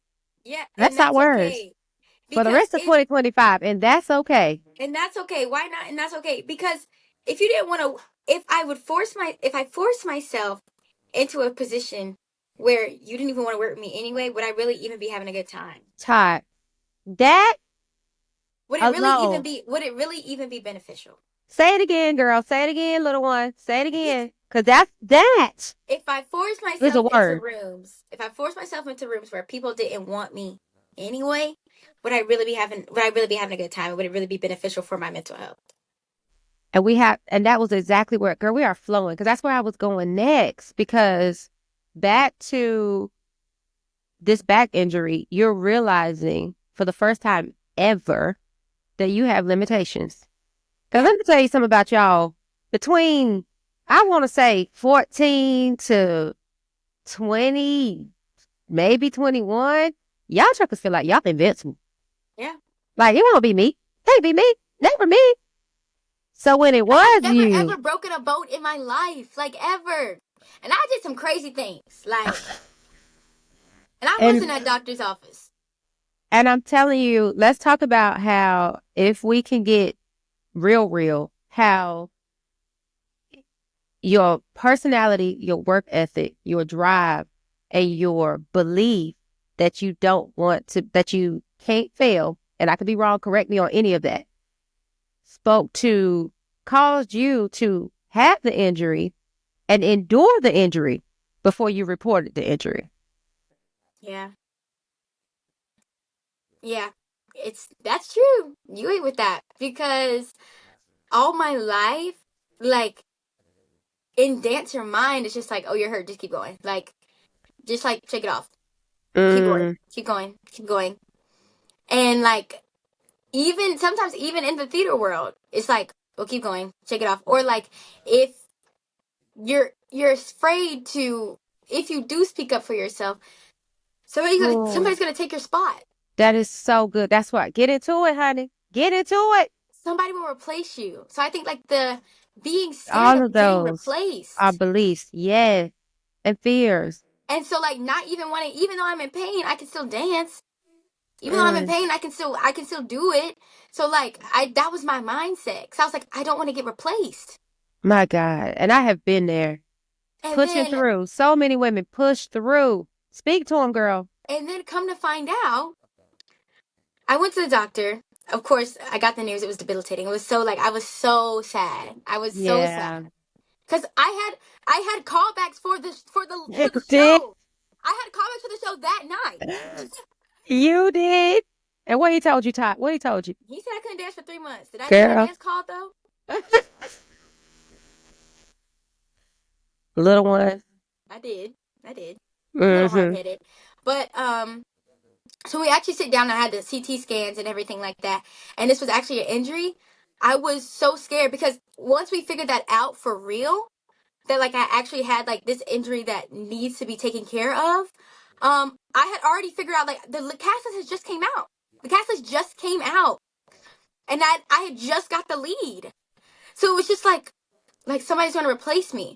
Yeah, and That's our that's words okay for the because rest of 2025. And that's okay. why not, and that's okay because if you didn't want to, if I force myself into a position where you didn't even want to work with me anyway, would I really even be having a good time? Todd, that alone. Would it really even be beneficial? Say it again, girl. Say it again, little one. Say it Yes. again. Because that is a word. If I force myself into rooms where people didn't want me anyway, would I really be having a good time? Would it really be beneficial for my mental health? And that was exactly where, girl, we are flowing. Because that's where I was going next. Because back to this back injury, you're realizing for the first time ever that you have limitations. Because Yeah. let me tell you something about y'all. Between, I want to say 14 to 20, maybe 21, y'all truckers feel like y'all invincible. Yeah. Like, it won't be me. Can't be me. Never me. So when it Like I've was never you, ever broken a bone in my life, like ever. And I did some crazy things, like, and I was in and that doctor's office. I'm telling you, let's talk about how if we can get real, how your personality, your work ethic, your drive, and your belief that you don't want to, that you can't fail, and I could be wrong, correct me on any of that, spoke to, caused you to have the injury and endure the injury before you reported the injury. Yeah, yeah, that's true. You ain't with that because all my life, like in dancer mind, it's just like, oh, you're hurt, just keep going, like, just like shake it off, keep going, Mm, keep going, keep going, and like even sometimes even in the theater world, it's like, well, keep going, shake it off, or like if you're afraid to, if you do speak up for yourself, oh, somebody's gonna take your spot. that is so good. That's why. Get into it, honey. Get into it. Somebody will replace you. So I think like the being scared All of of getting those are replaced. beliefs, yes, and fears. And so like not even wanting, even though I'm in pain, I can still dance. Even though I'm in Mm, pain, I can still do it. So like I that was my mindset. So I was like, I don't want to get replaced. my God. And I have been there, And pushing then through. So many women push through. Speak to them, girl. and then come to find out, I went to the doctor. Of course, I got the news. It was debilitating. It was so like I was so sad. I was so sad Yeah. because I had callbacks for the You did. show. I had callbacks for the show that night. You did. And what he told you, Todd? What he told you? He said I couldn't dance for 3 months. Did I ever get a Girl. dance call though? Little one. I did. I did. A little hard Mm-hmm. headed, but so we actually sit down. I had the CT scans and everything like that, and this was actually an injury. I was so scared because once we figured that out for real, that like I actually had like this injury that needs to be taken care of. I had already figured out like the cast list has just came out. The cast list just came out, and I had just got the lead, so it was just like somebody's gonna replace me.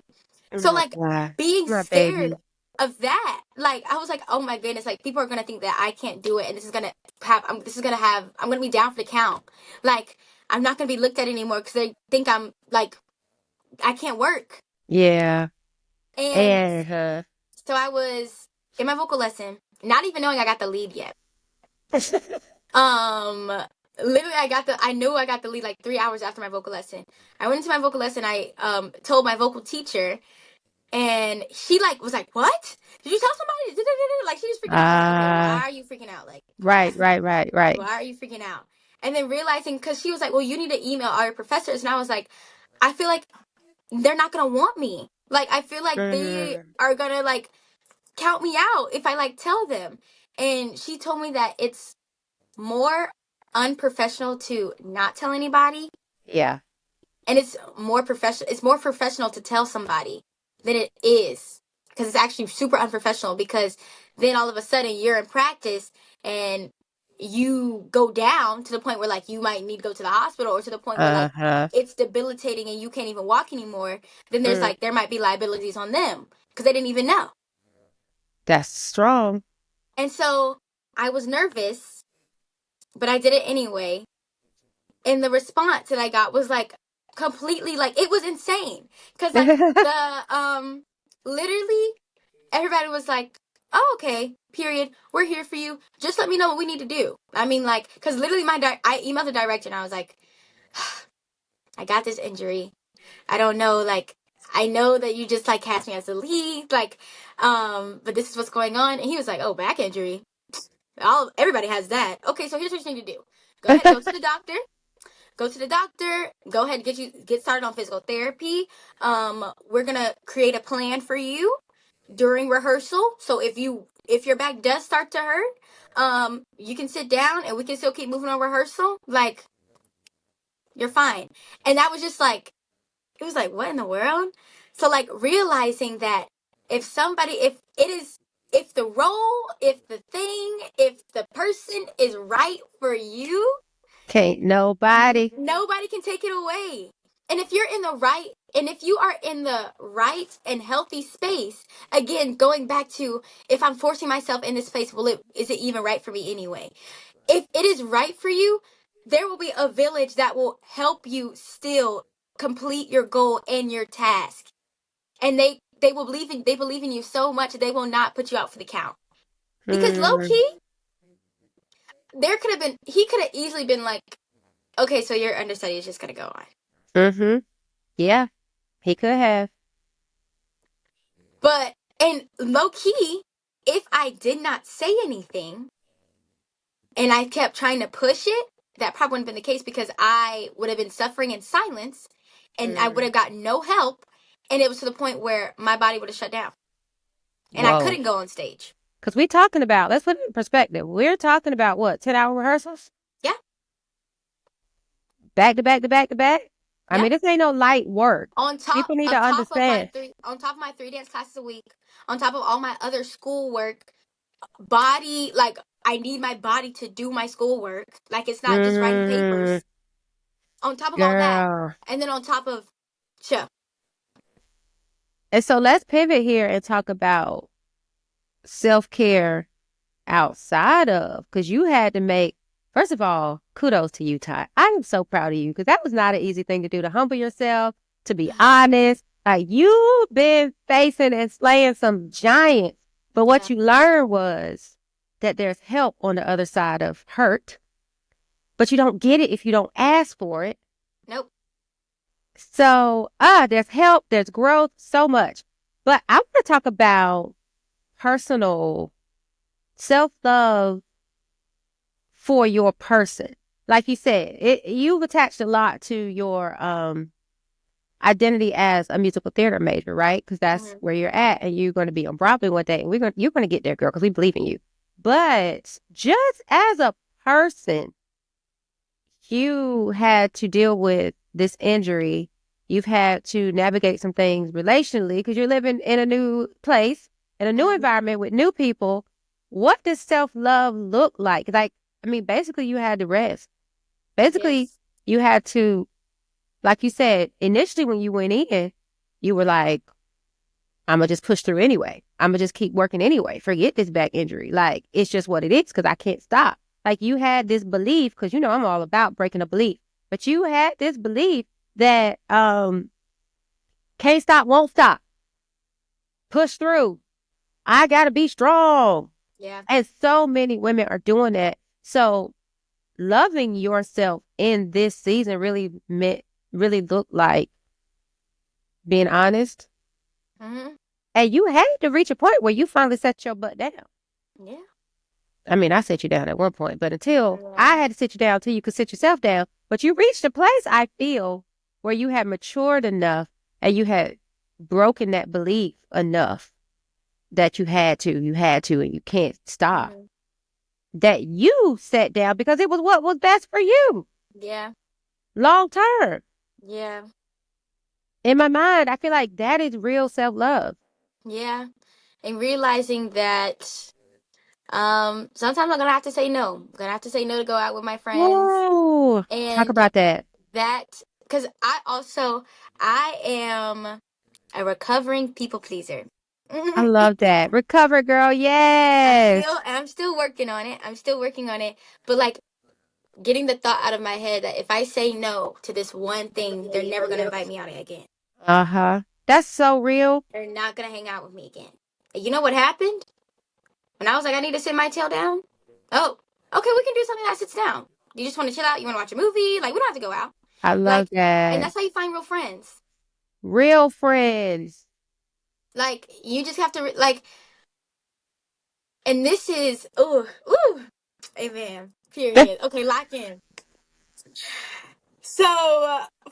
So My like God. being My scared baby. of that, like I was like, oh my goodness, like people are gonna think that I can't do it, and I'm gonna be down for the count. Like I'm not gonna be looked at anymore because they think I'm like I can't work. Yeah. And And her. so I was in my vocal lesson, not even knowing I got the lead yet. Um, literally, I knew I got the lead like 3 hours after my vocal lesson. I went into my vocal lesson. I told my vocal teacher, and she like was like, "What? Did you tell somebody?" Like she was freaking out. I was like, "Okay, why Ah, are you freaking out? Like, right, right, right, right. why are you freaking out?" And then realizing because she was like, "Well, you need to email all your professors," and I was like, "I feel like they're not gonna want me. Like, I feel like they Mm, are gonna like count me out if I like tell them." And she told me that it's more unprofessional to not tell anybody, yeah. and it's more professional to tell somebody than it is, because it's actually super unprofessional, because then all of a sudden you're in practice and you go down to the point where like you might need to go to the hospital, or to the point where like Uh-huh. it's debilitating and you can't even walk anymore. Then there's Mm, like there might be liabilities on them because they didn't even know. that's strong. And so I was nervous, but I did it anyway. And the response that I got was like completely, like it was insane. Cause like literally everybody was like, "Oh, okay, period. We're here for you. Just let me know what we need to do." I mean, like, cause literally I emailed the director and I was like, "I got this injury. I don't know, like I know that you just like cast me as the lead, like, but this is what's going on." And he was like, "Oh, back injury. Everybody has that. Okay, so here's what you need to do. Go ahead, go to the doctor. Go to the doctor. Go ahead and get started on physical therapy. We're gonna create a plan for you during rehearsal. So if your back does start to hurt, you can sit down and we can still keep moving on rehearsal. Like you're fine." And that was just like it was like, what in the world? So like realizing that if the role, if the thing, if the person is right for you, Can't nobody. Nobody can take it away. And if you're in the right, and if you are in the right and healthy space, again, going back to if I'm forcing myself in this space, is it even right for me anyway? If it is right for you, there will be a village that will help you still complete your goal and your task. And they believe in you so much that they will not put you out for the count. Because low Mm, key, there could have been he could have easily been like, okay, so your understudy is just gonna go on. mm-hmm. Yeah, he could have. But and low key, if I did not say anything and I kept trying to push it, that probably wouldn't have been the case because I would have been suffering in silence and I would Mm. have gotten no help. And it was to the point where my body would have shut down and I Whoa. couldn't go on stage. Because we talking about, let's put it in perspective. We're talking about what, 10-hour rehearsals? Yeah, Back to back to back to back? I yeah. mean, this ain't no light work. People need to understand. On top of my three dance classes a week, on top of all my other schoolwork, body, like I need my body to do my schoolwork. Like it's not just writing Mm, papers. On top of all that, girl. and then on top of show. And so let's pivot here and talk about self-care outside of, because you had to make, first of all, kudos to you, Ty. I am so proud of you because that was not an easy thing to do, to humble yourself, to be honest. Like, you've been facing and slaying some giants. But what Yeah. you learned was that there's help on the other side of hurt, but you don't get it if you don't ask for it. Nope. So, there's help, there's growth, so much. But I want to talk about personal self-love for your person. Like you said, you've attached a lot to your identity as a musical theater major, right? Because that's Mm-hmm. where you're at, and you're going to be on Broadway one day, and you're going to get there, girl, because we believe in you. But just as a person, you had to deal with this injury. You've had to navigate some things relationally because you're living in a new place, in a new Mm-hmm. environment with new people. What does self-love look like? Like, I mean, basically, you had to rest. Basically, Yes. you had to, like you said, initially when you went in, you were like, I'm going to just push through anyway. I'm going to just keep working anyway. Forget this back injury. Like, it's just what it is because I can't stop. Like, you had this belief, because you know I'm all about breaking a belief, but you had this belief that can't stop, won't stop. Push through. I got to be strong. Yeah. And so many women are doing that. So loving yourself in this season really looked like being honest. Mm-hmm. And you had to reach a point where you finally set your butt down. Yeah. I mean, I set you down at one point, but until Yeah. I had to sit you down until you could sit yourself down. But you reached a place, I feel, where you had matured enough and you had broken that belief enough that you had to, and you can't stop. Mm-hmm. That you sat down because it was what was best for you Yeah. long term. Yeah. In my mind, I feel like that is real self-love. Yeah. And realizing that sometimes I'm gonna have to say no. I'm gonna have to say no to go out with my friends. Whoa. Talk And about that. that because I am a recovering people pleaser. I love that. Recover, girl. Yes. I'm still working on it. I'm still working on it. But like getting the thought out of my head that if I say no to this one thing, they're never gonna invite me out again. Uh-huh. That's so real. They're not gonna hang out with me again. And you know what happened? When I was like, I need to sit my tail down. Oh, okay, we can do something that sits down. You just want to chill out? You want to watch a movie? Like we don't have to go out. I love Like, and that. that's how you find real friends. Real friends. Like you just have to like, and this is amen. Period. Okay, lock in. So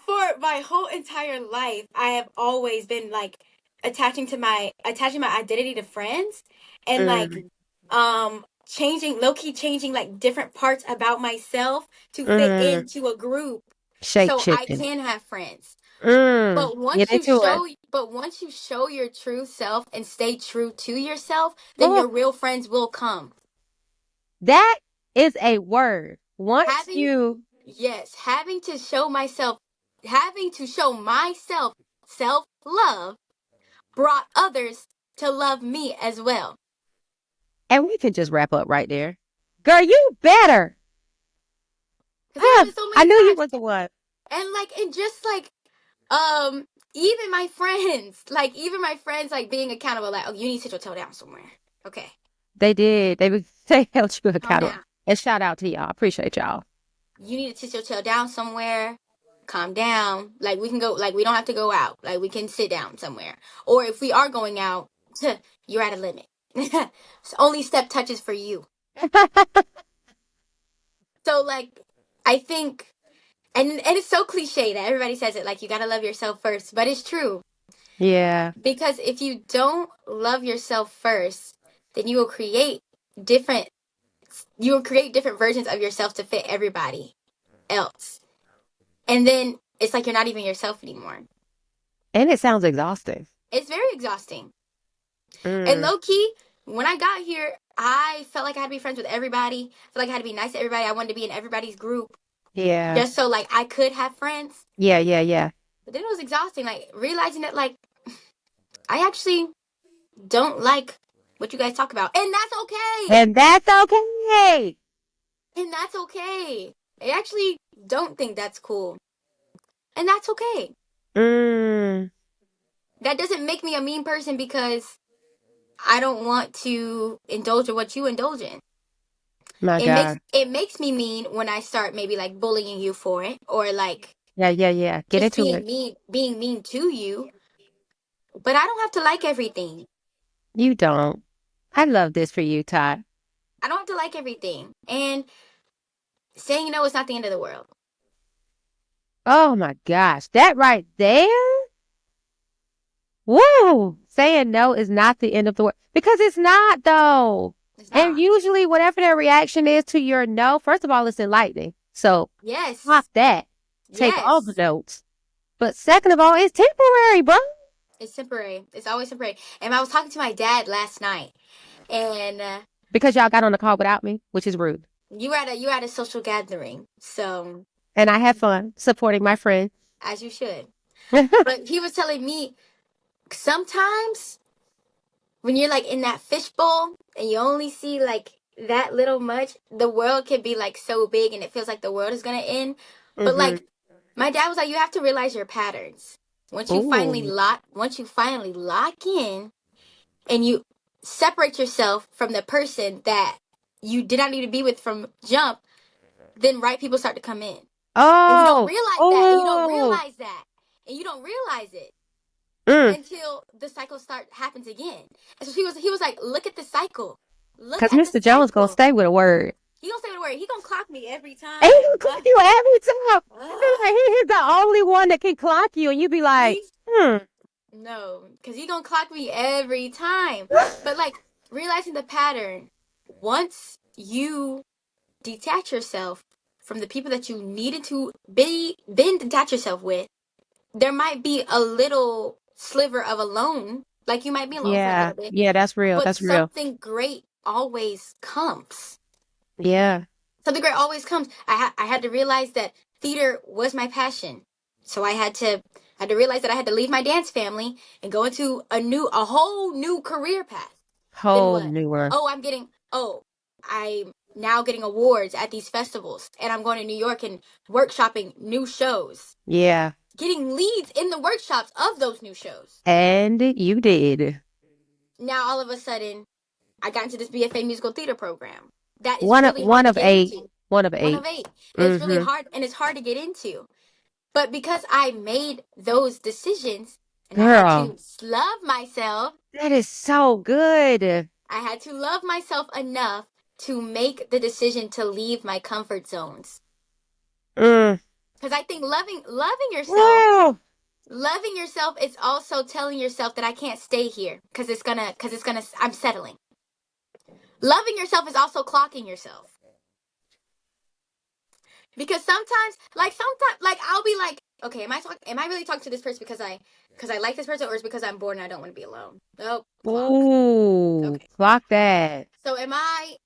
for my whole entire life, I have always been like attaching my identity to friends, and like Mm, changing low key changing like different parts about myself to fit mm. into a group Shape so I shifting. can have friends. Mm. Get into it. But once you show your true self and stay true to yourself, then Oh, your real friends will come. that is a word. Once Having you Yes, having to show myself self love brought others to love me as well. And we can just wrap up right there. Girl, you better. Because it happened so I many knew you times. was the one. And like, and just like, um, even my friends, like being accountable, like, oh, you need to sit your tail down somewhere. Okay, They did. They held you calm accountable. down. And shout out to y'all. Appreciate y'all. You need to sit your tail down somewhere. Calm down. Like we can go. Like we don't have to go out. Like we can sit down somewhere. Or if we are going out, you're at a limit. Only step touches for you. So like, I think, and it's so cliche that everybody says it. Like you gotta love yourself first, but it's true. Yeah. Because if you don't love yourself first, then different you will create different versions of yourself to fit everybody else. And then it's like you're not even yourself anymore. And it sounds exhausting. It's very exhausting. And Mm, low key, when I got here, I felt like I had to be friends with everybody. I felt like I had to be nice to everybody. I wanted to be in everybody's group yeah. just so like I could have friends. Yeah, yeah, yeah. But then it was exhausting, like realizing that like I actually don't like what you guys talk about. And that's okay. And that's okay. And that's okay. I actually don't think that's cool. And that's okay. Mm, That doesn't make me a mean person because I don't want to indulge in what you indulge in. my God. It makes me mean when I start maybe like bullying you for it or like Yeah, yeah, yeah. Get just into it. being mean to you. But I don't have to like everything. You don't. I love this for you, Todd. I don't have to like everything. And saying no is not the end of the world. Oh my gosh. That right there. Woo! Saying no is not the end of the world. Because it's not, though. It's And not. usually, whatever their reaction is to your no, first of all, it's enlightening. So, pop Yes. that. Take all the Yes. notes. But second of all, it's temporary, bro. It's temporary. It's always temporary. And I was talking to my dad last night, and Because y'all got on the call without me, which is rude. you were at a social gathering, so And I had fun supporting my friend. as you should. But he was telling me sometimes when you're like in that fishbowl and you only see like that little much, the world can be like so big and it feels like the world is gonna end. But Mm-hmm. like my dad was like, you have to realize your patterns. Ooh. Once you finally lock in and you separate yourself from the person that you did not need to be with from jump, then right people start to come in. And you don't Oh. realize that. And you don't Oh. realize that. And you don't realize it Mm. until the cycle happens again. And so he was like, look at the cycle. Look Because at the Mr. Jones going to cycle. stay with a word. He gonna say the word. He gonna clock me every And he time. gonna clock you every time. I feel like he's the only one that can clock you, and you be like, He's hmm. no, because he gonna clock me every time. But like realizing the pattern, once you detach yourself from the people that you needed to be then detach yourself with, there might be a little sliver of alone. Like you might be alone for a Yeah, little bit, yeah, that's real. but That's real. something great always comes. Yeah. Something great always comes. I had to realize that theater was my passion. So I had to realize that I had to leave my dance family and go into a whole new career path. Then Whole what? newer. I'm now getting awards at these festivals and I'm going to New York and workshopping new shows. Yeah. Getting leads in the workshops of those new shows. And you did. Now all of a sudden I got into this BFA musical theater program. That is really hard One to of get eight. into. One of One of eight. eight. And it's really Mm-hmm. hard and it's hard to get into. But because I made those decisions and I had Girl, to love myself, that is so good. I had to love myself enough to make the decision to leave my comfort zones. Mm. Because I think Wow. loving yourself is also telling yourself that I can't stay here I'm settling. Loving yourself is also clocking yourself. Because sometimes like I'll be like, okay, am I really talking to this person because I like this person or is it because I'm bored and I don't want to be alone? Nope, clock. Ooh, Okay. clock that. So am I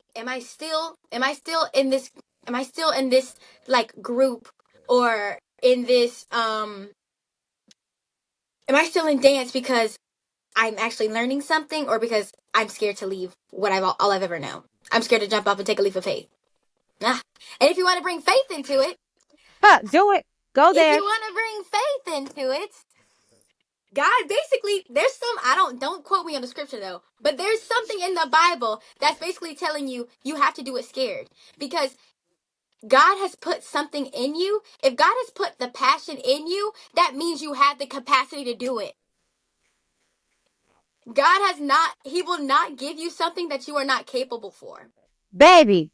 still in this Am I still in this like group, or in this am I still in dance because I'm actually learning something, or because I'm scared to leave what all I've ever known? I'm scared to jump off and take a leap of faith. Ah. And if you want to bring faith into it, Huh, do it. Go if there. you want to bring faith into it, God basically, there's some, I don't quote me on the scripture though, but there's something in the Bible that's basically telling you you have to do it scared, because God has put something in you. If God has put the passion in you, that means you have the capacity to do it. God has not, he will not give you something that you are not capable for. Baby,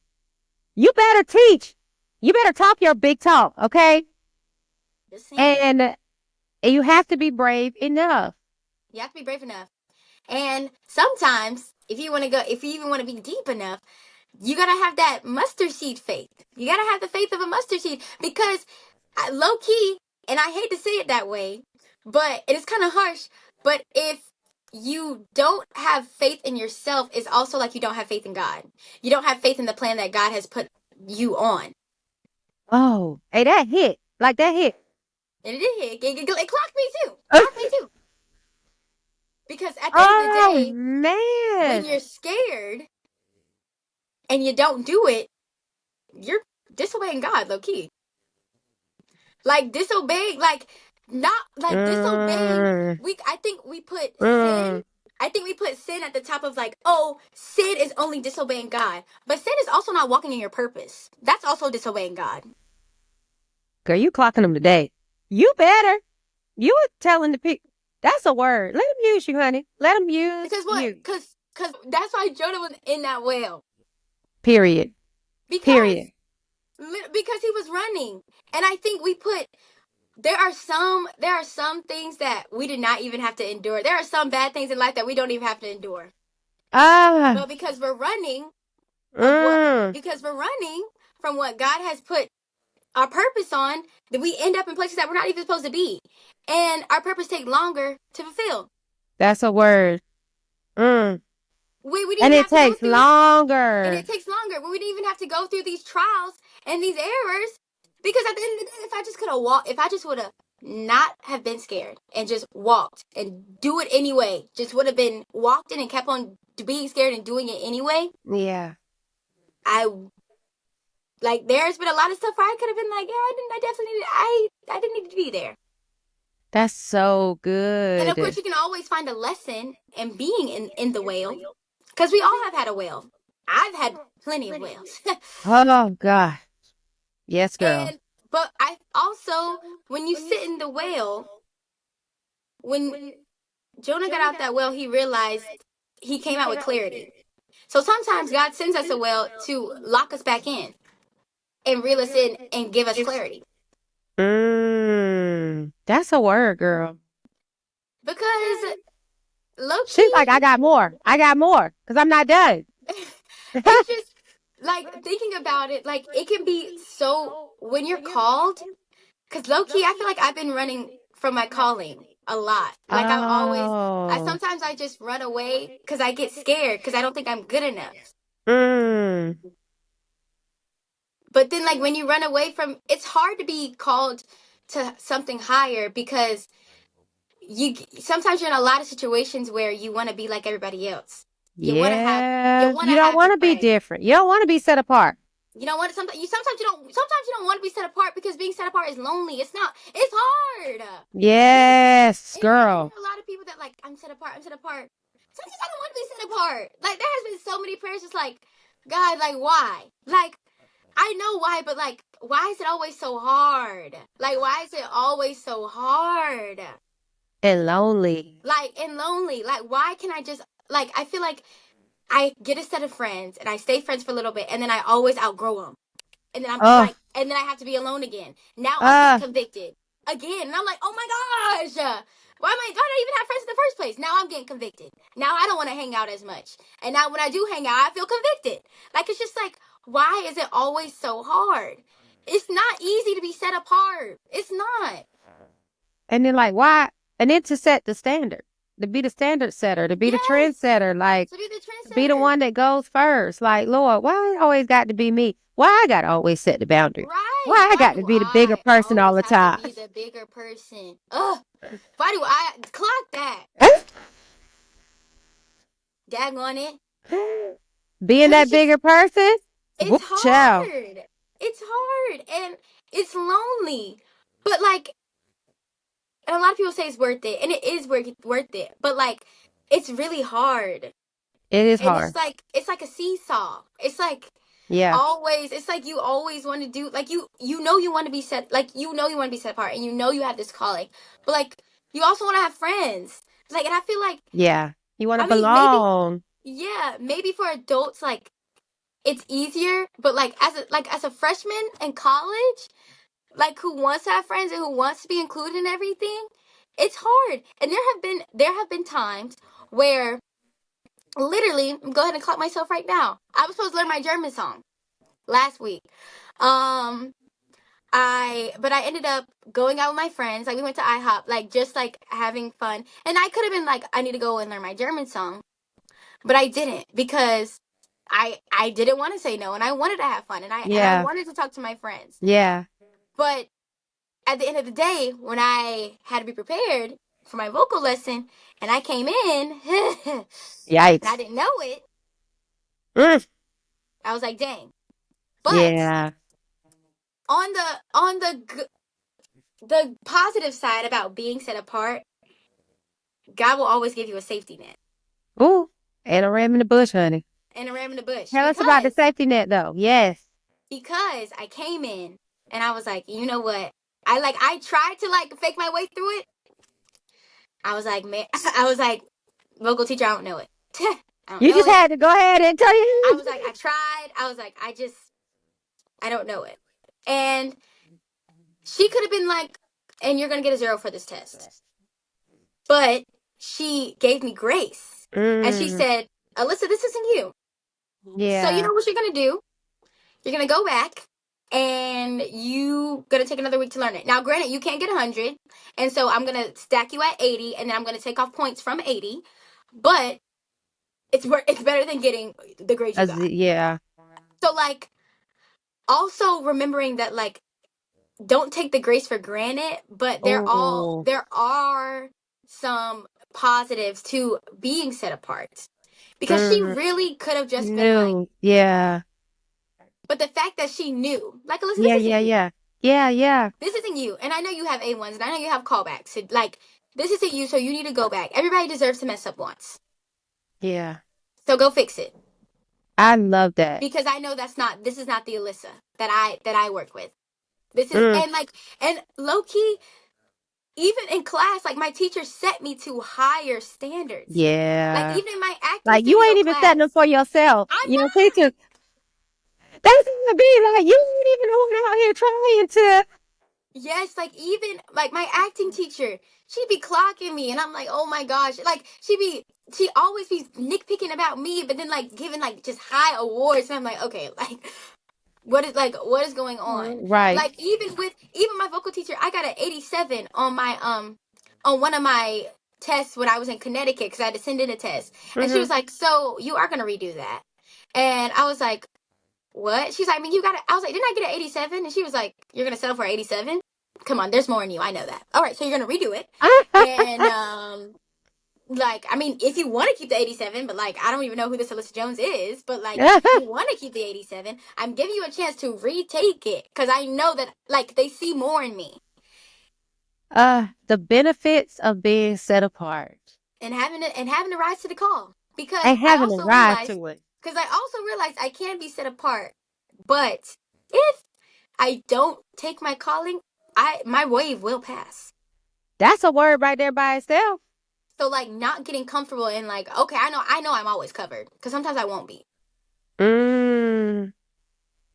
you better teach. You better talk your big talk, okay? Just saying. And you have to be brave enough. You have to be brave enough. And sometimes, if you want to go, if you even want to be deep enough, you got to have that mustard seed faith. You got to have the faith of a mustard seed, because low key, and I hate to say it that way, but it is kind of harsh, but if you don't have faith in yourself, it's also like you don't have faith in God. You don't have faith in the plan that God has put you on. Oh, hey, that hit. Like that hit. And it did. It clocked me too. Clocked me too. Because at the end of the Oh, day, when man. you're scared and you don't do it, you're disobeying God, low key. Like disobeying, like not like disobeying. Mm, I think we put sin. mm. I think we put sin at the top of like, oh, sin is only disobeying God. But sin is also not walking in your purpose. That's also disobeying God. Girl, you clocking them today. You better. You were telling the people. That's a word. Let them use you, honey. Let them use Because what? you. Because that's why Jonah was in that whale. Period. Because Period. because he was running. And I think we put there are some things that we did not even have to endure. There are some bad things in life that we don't even have to endure. Ah. But because we're running Mm. because we're running from what God has put our purpose on, that we end up in places that we're not even supposed to be. And our purpose takes longer to fulfill. That's a word. Mm. We didn't And even it have to go takes through, and longer. it takes longer. We didn't even have to go through these trials and these errors, because at the end of the day, if I just could have walked, if I just would have not have been scared and just walked and do it anyway, just would have been walked in and kept on being scared and doing it anyway. Yeah. I like there's been a lot of stuff where I could have been like, yeah, I definitely needed, I didn't need to be there. That's so And of course, good. you can always find a lesson in being in the whale, because we all have had a whale. I've had plenty of whales. Oh, God. Yes, girl. And but I also, when you sit in the whale, when Jonah got out that whale, he realized, he came out with clarity. So sometimes God sends us a whale to lock us back in and reel us in and give us clarity. Mm. That's a word, girl. Because low She's key, like, I got more. I got more. Because I'm not done. it's just like thinking about it, like it can be so, when you're called, because low key, I feel like I've been running from my calling a lot. Like I Oh. sometimes I just run away because I get scared because I don't think I'm good enough. Mm. But then, like when you run away from, it's hard to be called to something higher, because you sometimes you're in a lot of situations where you want to be like everybody else. You Yeah. want to You don't have the want to be friend. different. You don't want to be set apart. You don't want to, sometimes you don't want to be set apart, because being set apart is lonely. It's not, it's hard. Yes. Yes, And there girl. are a lot of people that like, I'm set apart, I'm set apart. Sometimes I don't want to be set apart. Like there has been so many prayers just like, God, like why? Like I know why, but like why is it always so hard? Like why is it always so hard? And lonely. Like and lonely. Like why can I just, like I feel like I get a set of friends and I stay friends for a little bit, and then I always outgrow them. And then I'm Oh. like, and then I have to be alone again. Now I'm getting Ah. convicted again, and I'm like, oh my gosh, why do I even have friends in the first place? Now I'm getting convicted. Now I don't want to hang out as much, and now when I do hang out, I feel convicted. Like it's just like, why is it always so hard? It's not easy to be set apart. It's not. And then like why? And then to set the standard. to be the standard setter, to be the Yes. trendsetter, like To be the to be the trendsetter. one that goes first. Like, Lord, why it always got to be me? Why I got to always set the boundary? Right. Why I Why got to do be the bigger I person all always the have to time? be the bigger person? Ugh. Why do I clock that? Daggone it. Being Cause that it's just bigger person, woo, it's child. hard. It's hard and it's lonely. But like, and a lot of people say it's worth it, and it is worth it. But like, it's really hard, It is and hard. it's like a seesaw. It's like Yeah. always. It's like you always want to do like you know you want to be set like you know you want to be set apart, and you know you have this calling, but like you also want to have friends. Like, and I feel like Yeah. You want to I mean maybe belong. yeah maybe for adults like it's easier, but like as a freshman in college like who wants to have friends and who wants to be included in everything, it's hard. And there have been times where literally, go ahead and clap myself right now. I was supposed to learn my German song last week. Um I ended up going out with my friends. Like we went to IHOP, like just like having fun. And I could have been like, I need to go and learn my German song, but I didn't because I didn't want to say no and I wanted to have fun and I Yeah. wanted to talk to my friends. Yeah. But at the end of the day, when I had to be prepared for my vocal lesson and I came in and I Yikes. didn't know it, Mm. I was like, dang. But Yeah. on the positive side about being set apart, God will always give you a safety net Ooh. And a ram in the bush, honey. and a ram in the bush Tell us about the safety net, though. Yes. because I came in and I was like, you know what? I tried to like fake my way through it. I was like, man, I was like, vocal teacher, I don't know it. I don't You know just it. had to go ahead and tell I you. was like, I tried. I was like, I don't know it. And she could have been like, and you're going to get a 0 for this test. But she gave me grace. And she Mm. said, Alyssa, this isn't you. So you Yeah. know what you're going to do? You're going to go back and you going to take another week to learn it. Now, granted, you can't get 100. And so I'm going to stack you at 80 and then I'm going to take off points from 80. But it's better than getting the grade you got. Yeah. So like also remembering that like don't take the grace for granted, but Oh. there are some positives to being set apart. Because she Mm. really could have just been like, No. Yeah. but the fact that she knew, like, Alyssa, Yeah. this isn't Yeah. you. Yeah. Yeah. Yeah. This isn't you. And I know you have A1s and I know you have callbacks. So, like, this isn't you, so you need to go back. Everybody deserves to mess up once. Yeah. So go fix it. I love that. Because I know this is not the Alyssa that I work with. This is Mm. and low key, even in class, like my teacher set me to higher standards. Like Yeah. even in my acting Like you studio ain't even setting them class, for yourself. I'm You know, not. teachers, they gonna be like, you ain't even going out here trying to. Yes, like even like my acting teacher, she'd be clocking me, and I'm like, oh my gosh, like she always be nitpicking about me, but then like giving like just high awards, and I'm like, okay, like what is going on? Right. Like even my vocal teacher, I got an 87 on my on one of my tests when I was in Connecticut because I had to send in a test, and she Mm-hmm. was like, so you are gonna redo that, and I was like, what? She's like, I mean, you got it. I was like, didn't I get an 87? And she was like, you're going to settle for 87? Come on, there's more in you. I know that. All right, so you're going to redo it. And, like, I mean, if you want to keep the 87, but like, I don't even know who this Alyssa Jones is, but like, if you want to keep the 87, I'm giving you a chance to retake it because I know that, like, they see more in me. The benefits of being set apart And having to rise to the call because and having to rise to it. I also realized I can be set apart, but if I don't take my calling, my wave will pass. That's a word right there by itself. So like not getting comfortable in like, okay, I know I'm always covered because sometimes I won't be. Mm.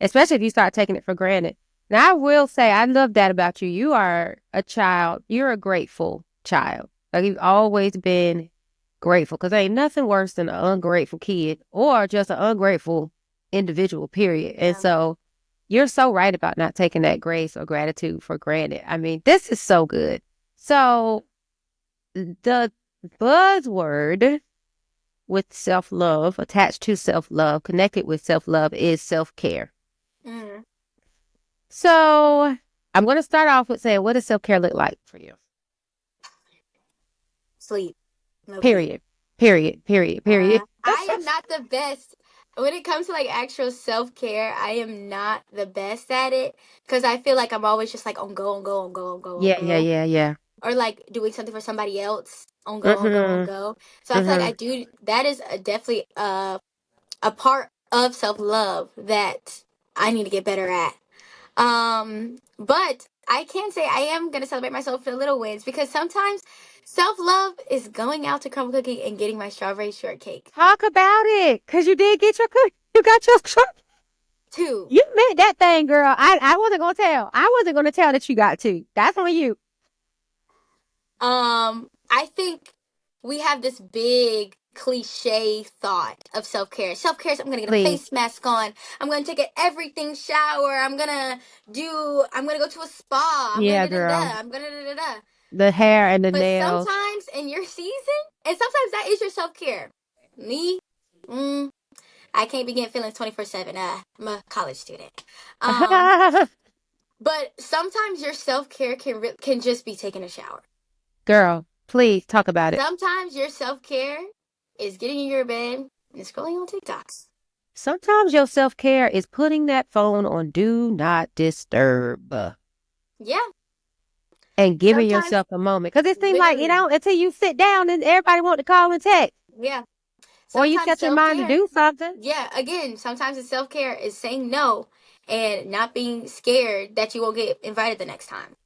Especially if you start taking it for granted. Now, I will say, I love that about you. You are a child. You're a grateful child. Like, you've always been grateful because ain't nothing worse than an ungrateful kid or just an ungrateful individual, period. And Yeah. so you're so right about not taking that grace or gratitude for granted. I mean, this is so good. So the buzzword with self-love, attached to self-love, connected with self-love is self-care. Mm. So I'm going to start off with saying, what does self-care look like for you? Sleep. Low key. Period. Period. Period. Period. I am not the best when it comes to like actual self care. I am not the best at it because I feel like I'm always just like on go, on go, on go, on go, on Yeah, yeah, go, yeah, yeah. or like doing something for somebody else on go, on go, on Mm-hmm. go. So I feel like Mm-hmm. I do. That is definitely a part of self love that I need to get better at. But I can say I am gonna celebrate myself for the little wins because sometimes self love is going out to crumble cookie and getting my strawberry shortcake. Talk about it, cause you did get your cook. You got your truck. Two. You meant that thing, girl. I wasn't gonna tell. I wasn't gonna tell that you got two. That's on you. I think we have this big cliche thought of self care. Self care is I'm gonna get a Please. face mask on. I'm gonna take an everything shower. I'm gonna go to a spa. I'm gonna Yeah, da da girl. da. I'm gonna da da da. The hair and the But nails. sometimes in your season, and sometimes that is your self care. Me, mm, I can't be getting feelings 24/7. I'm a college student. Um, but sometimes your self care can just be taking a shower. Girl, please talk about it. Sometimes your self care is getting in your bed and scrolling on TikToks. Sometimes your self-care is putting that phone on do not disturb Yeah. and giving Sometimes, yourself a moment. Because it seems like, literally. until you sit down and everybody want to call and text Yeah. or you Sometimes set your self mind to care. do something. Yeah. Again, sometimes the self care is saying no and not being scared that you won't get invited the next time.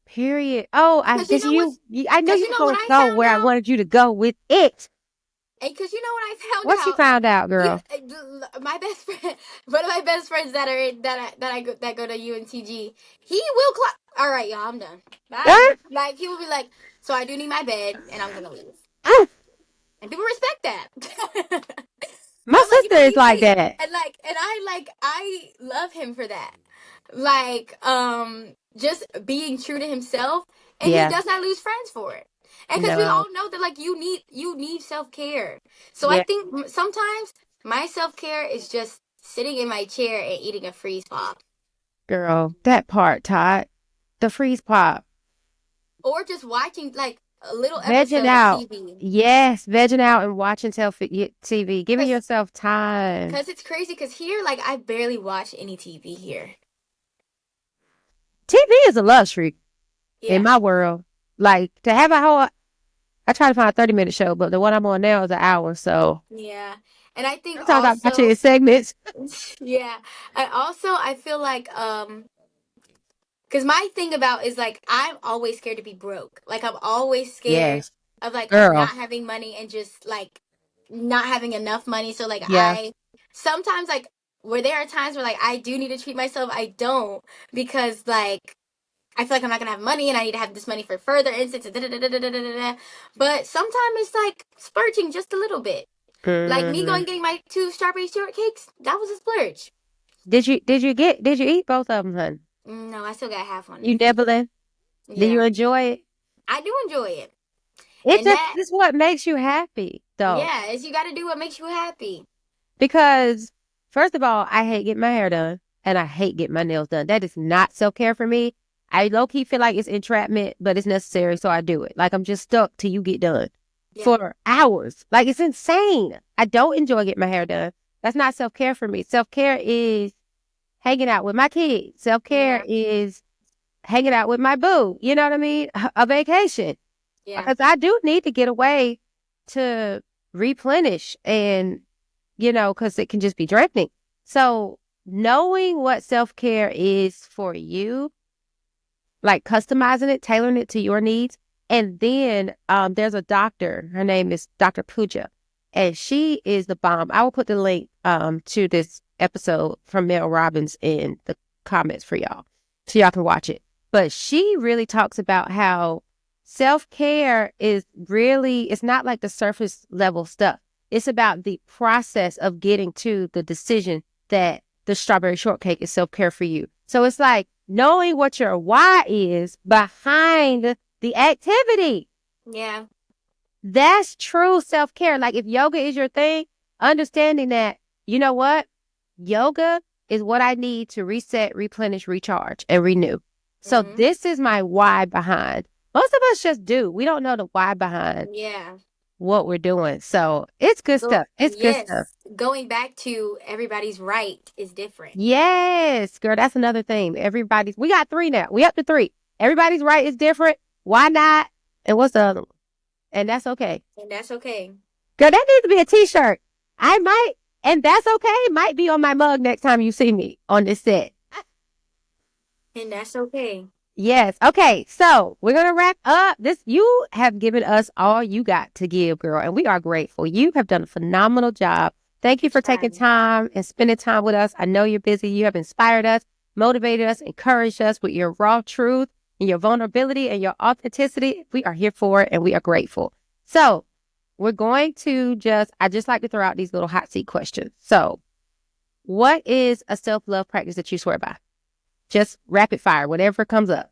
Period. Oh, Because you know what's I knew Because you you were know what going to I go found where I out? wanted you to go with it. And because you know what I found What you out? found out, You, girl? my best friend, one of my best friends that go to UNTG, he will clock. All right, y'all, I'm done. Bye. Ah, Like he will be like, so I do need my bed, and I'm gonna leave. ah. And people respect that. My I'm like, you sister know, is like leave, that. I love him for that. Like, just being true to himself, and he Yeah. does not lose friends for it. And because we No. all know that, like, you need self care. So I Yeah, think sometimes my self care is just sitting in my chair and eating a freeze pop, girl. That part, Todd. The freeze pop. or just watching like a little Vegging episode of out. TV. Yes, vegging out and watching TV. Giving Cause, yourself time. Cause it's crazy. Cause here, like, I barely watch any TV here. TV is a luxury in Yeah. my world. Like to have a whole, I try to find a 30-minute show, but the one I'm on now is an hour. So Yeah. And I think sometimes I'm watching also, in segments. yeah. And also I feel like cuz my thing about is like I'm always scared to be broke. Like I'm always scared Yes, of like not girl. having money and just like not having enough money. So like Yeah, I sometimes like where there are times where like I do need to treat myself, I don't because like I feel like I'm not gonna have money and I need to have this money for further instance. But sometimes it's like splurging just a little bit. Like me hmm. going getting my two strawberry shortcakes, that was a splurge. Did you eat both of them, hun? No, I still got half one. You nibbling? Did you Yeah, enjoy it? I do enjoy it, It and just that is what makes you happy, though. yeah, is you got to do what makes you happy. Because first of all, I hate getting my hair done and I hate getting my nails done. That is not self-care for me. I low key feel like it's entrapment, but it's necessary, so I do it. Like I'm just stuck till you get done Yeah, for hours. Like it's insane. I don't enjoy getting my hair done. That's not self-care for me. Self-care is hanging out with my kids. Self-care yeah, is hanging out with my boo. You know what I mean? A vacation. yeah, Because I do need to get away to replenish and because it can just be draining. So knowing what self-care is for you, like customizing it, tailoring it to your needs. And then there's a doctor. Her name is Dr. Pooja, and she is the bomb. I will put the link to this episode from Mel Robbins in the comments for y'all so y'all can watch it. But she really talks about how self-care it's not like the surface level stuff. It's about the process of getting to the decision that the strawberry shortcake is self-care for you. So it's like knowing what your why is behind the activity. yeah. That's true self-care. Like if yoga is your thing, understanding that, you know what? Yoga is what I need to reset, replenish, recharge, and renew. So Hmm. this is my why behind. Most of us just do. We don't know the why behind Yeah. what we're doing. So it's good stuff. It's good stuff. Yes. Going back to everybody's right is different. Yes, girl, that's another thing. We got three now. We up to three. Everybody's right is different. Why not? And what's the other one? And that's okay. And that's okay. Girl, that needs to be a t-shirt. I might, and that's okay. Might be on my mug next time you see me on this set. And that's okay. Yes. Okay. So we're going to wrap up this. You have given us all you got to give, girl, and we are grateful. You have done a phenomenal job. Thank you for taking Trying. time and spending time with us. I know you're busy. You have inspired us, motivated us, encouraged us with your raw truth and your vulnerability and your authenticity. We are here for it and we are grateful. So we're going to I just like to throw out these little hot seat questions. So what is a self-love practice that you swear by? Just rapid fire, whatever comes up.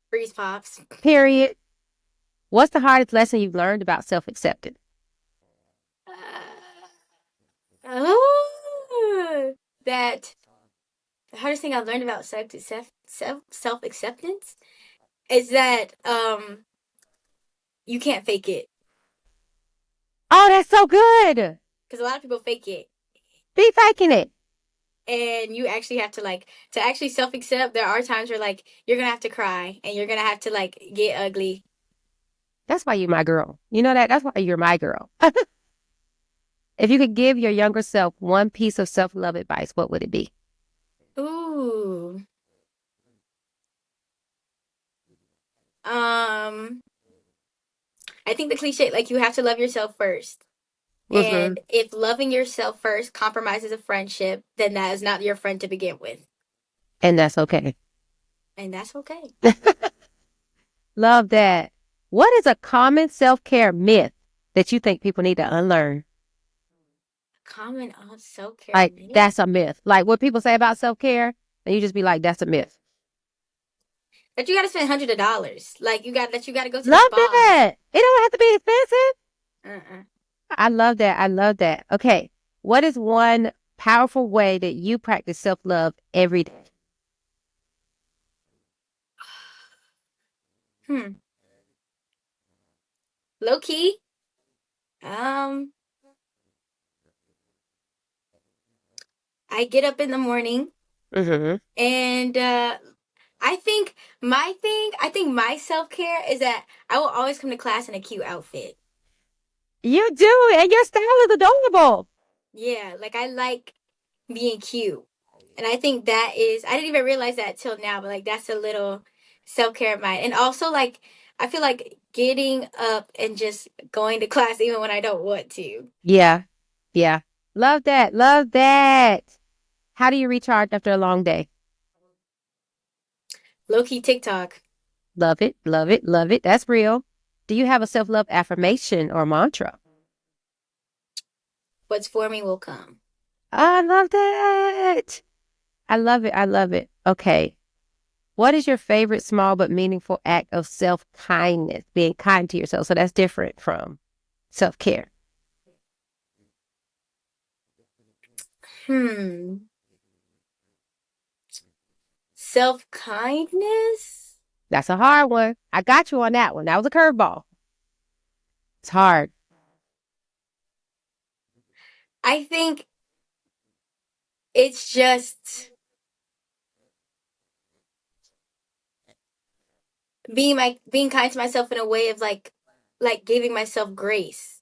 Freeze pops. Period. What's the hardest lesson you've learned about self-acceptance? That the hardest thing I learned about self acceptance is that you can't fake it, Oh, that's so good. because a lot of people fake it, Be faking it. and you actually have to like to actually self accept. There are times where like you're gonna have to cry and you're gonna have to like get ugly. That's why you're my girl. You know that? That's why you're my girl. If you could give your younger self one piece of self-love advice, what would it be? Ooh. Um, I think the cliche, like you have to love yourself first. Mm-hmm. And if loving yourself first compromises a friendship, then that is not your friend to begin with. And that's okay. And that's okay. Love that. What is a common self-care myth that you think people need to unlearn? Comment on self care Like, myth. that's a myth. Like what people say about self-care, and you just be like, that's a myth. That you gotta spend hundreds of dollars. Like you gotta go to the Love spa. that. It don't have to be expensive. Uh-uh. I love that. I love that. Okay. What is one powerful way that you practice self-love every day? Hmm. Low key. Um, I get up in the morning Mm-hmm. and I think my self care is that I will always come to class in a cute outfit. You do, and your style is adorable. Yeah, like I like being cute. And I think that is, I didn't even realize that till now, but like that's a little self care of mine. And also, like, I feel like getting up and just going to class even when I don't want to. Yeah. Yeah. Love that. Love that. How do you recharge after a long day? Low key TikTok. Love it. Love it. Love it. That's real. Do you have a self-love affirmation or mantra? What's for me will come. I love that. I love it. I love it. Okay. What is your favorite small but meaningful act of self-kindness? Being kind to yourself. So that's different from self-care. Hmm. Self kindness? That's a hard one. I got you on that one. That was a curveball. It's hard. I think it's just being kind to myself in a way of like giving myself grace.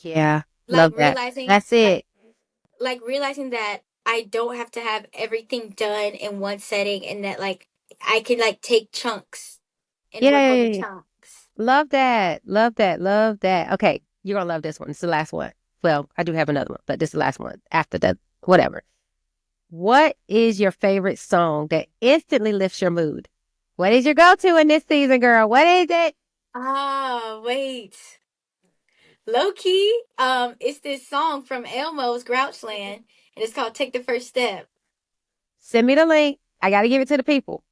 Yeah. Like Love that. realizing That's it. like realizing that I don't have to have everything done in one setting and that like I can like take chunks and work on the Yay. chunks. Love that. Love that. Love that. Okay. You're going to love this one. It's the last one. Well, I do have another one, but this is the last one after the whatever. What is your favorite song that instantly lifts your mood? What is your go-to in this season, girl? What is it? Ah, wait. Low key, it's this song from Elmo's Grouchland, and it's called "Take the First Step." Send me the link. I got to give it to the people.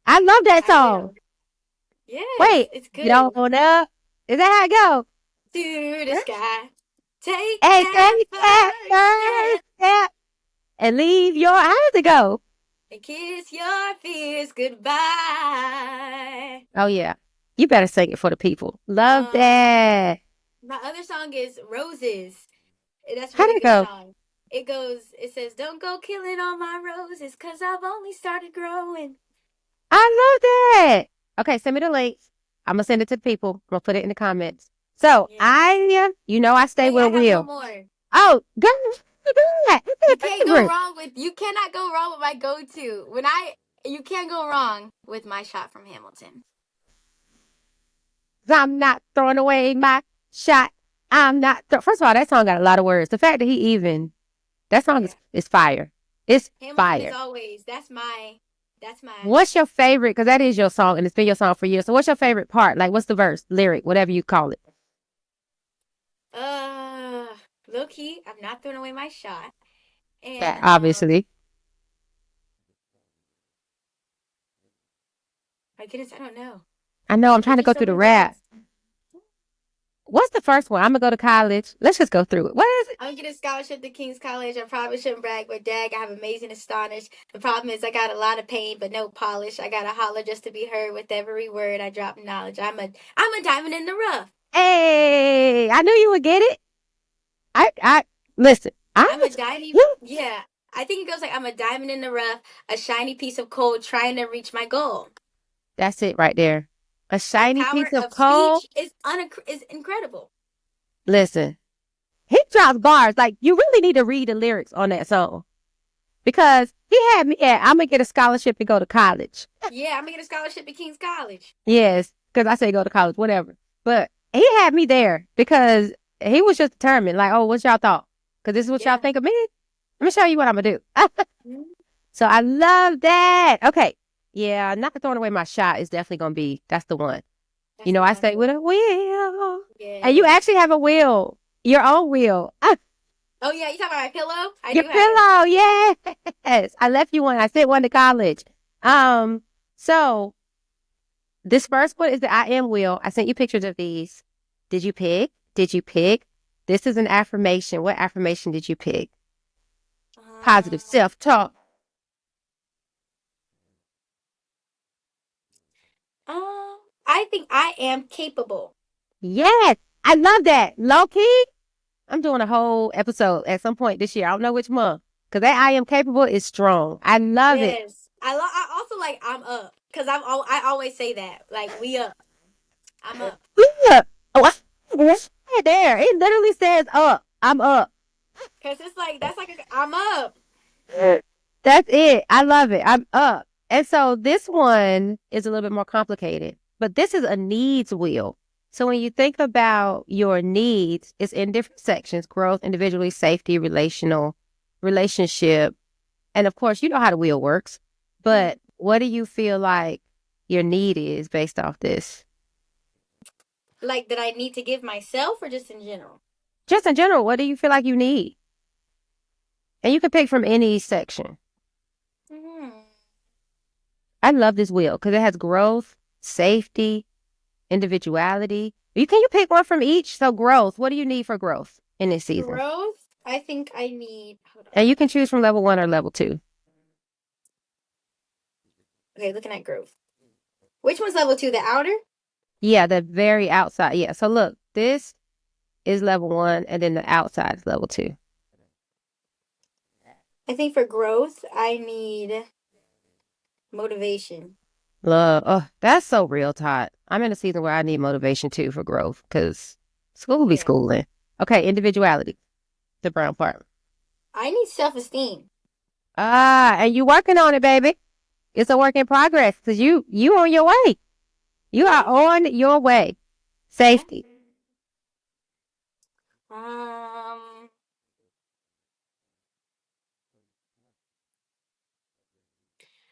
I love that I song. will. Yes, Wait, it's get good. on up. Is that how it go? to the sky. Take Hey, that take that first first step step and leave your eyes to go. and kiss your fears goodbye. Oh yeah. You better sing it for the people. Love Um, that. my other song is Roses. That's a How'd really it good go? song. It says, don't go killing all my roses, 'cause I've only started growing. I love that. Okay, send me the links. I'm gonna send it to the people. I'm gonna put it in the comments. So Yeah. I stay Wait, with I a have one wheel. more. Oh, girl, do that. You It's can't your go favorite. wrong with, you cannot go wrong with my go-to. You can't go wrong with my shot from Hamilton. I'm not throwing away my shot. I'm not. First of all, that song got a lot of words. The fact that that song Yeah. is fire. It's Hamilton is fire. always, that's my, What's your favorite? Because that is your song and it's been your song for years. So what's your favorite part? Like, what's the verse, lyric, whatever you call it? uh, low key, I'm not throwing away my shot. And, That obviously. my goodness, I don't know. I know. I'm trying to Maybe go through so the many rap. things. What's the first one? I'm gonna go to college. Let's just go through it. What is it? I'm getting a scholarship to King's College. I probably shouldn't brag, but dag, I have amazing astonish. The problem is I got a lot of pain, but no polish. I gotta holler just to be heard with every word I drop knowledge. I'm a diamond in the rough. Hey, I knew you would get it. I listen. I'm a diamond. Yeah, I think it goes like I'm a diamond in the rough, a shiny piece of coal trying to reach my goal. That's it right there. A The shiny power piece of of coal. speech is incredible. Listen, he drops bars. Like you really need to read the lyrics on that song because he had me at. I'm gonna get a scholarship to go to college. Yeah, I'm gonna get a scholarship at King's College. Yes, because I say go to college, whatever. But he had me there because he was just determined. Like, oh, what's y'all thought? Because this is what y'all Yeah. think of me. Let me show you what I'm gonna do. Mhm. So I love that. Okay, yeah, not throwing away my shot is definitely gonna be. That's the one. You That's know, the I one stay for with me. a wheel. And you Yes. actually have a wheel, your own wheel. Oh yeah, you talking about my pillow? I Your do have one. pillow, yes. I left you one. I sent one to college. Um, so this first one is the I am wheel. I sent you pictures of these. Did you pick? Did you pick? This is an affirmation. What affirmation did you pick? Positive Um, self-talk. I think I am capable. Yes. I love that. Low key. I'm doing a whole episode at some point this year. I don't know which month. Because that I am capable is strong. I love it. Yes, I also like I'm up because I always say that like we up. I'm up Look. Oh, right there. It literally says up. I'm up. because it's like that's like I'm up. That's it. I love it. I'm up. And so this one is a little bit more complicated, but this is a needs wheel. So when you think about your needs, it's in different sections: growth, individually, safety, relational, relationship. And of course, you know how the wheel works. But what do you feel like your need is based off this? Like that I need to give myself or just in general. Just in general, what do you feel like you need? And you can pick from any section. Hmm. I love this wheel because it has growth, safety, individuality. You pick one from each? So growth. What do you need for growth in this season? Growth. I think I need. Hold on. And you can choose from level 1 or level 2. Okay, looking at growth. Which one's level two? The outer. Yeah, the very outside. Yeah. So look, this is level 1, and then the outside is level 2. I think for growth I need motivation. Love. Oh, that's so real, Todd. I'm in a season where I need motivation too for growth because school be Yeah. schooling. Okay, individuality, the brown part. I need self esteem. And you working on it, baby. It's a work in progress because you on your way. You are Yeah. on your way. Yeah. Safety. Um.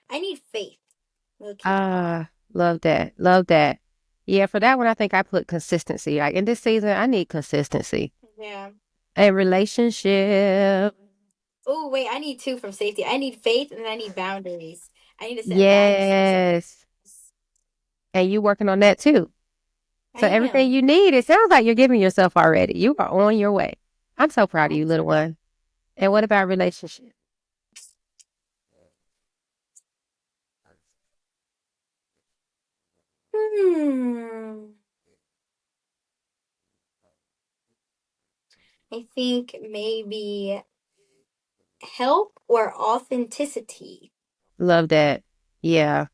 I need faith. Okay. Love that. Love that. Yeah, for that one, I think I put consistency. Like in this season, I need consistency. Yeah. A relationship. Oh, wait, I need two from safety. I need faith and I need boundaries. I need to set boundaries for myself. Yes. And you working on that too. So I everything am. you need, it sounds like you're giving yourself already. You are on your way. I'm so proud of you, little Awesome. one. And what about relationships? Hmm. I think maybe help or authenticity. Love that. Yeah.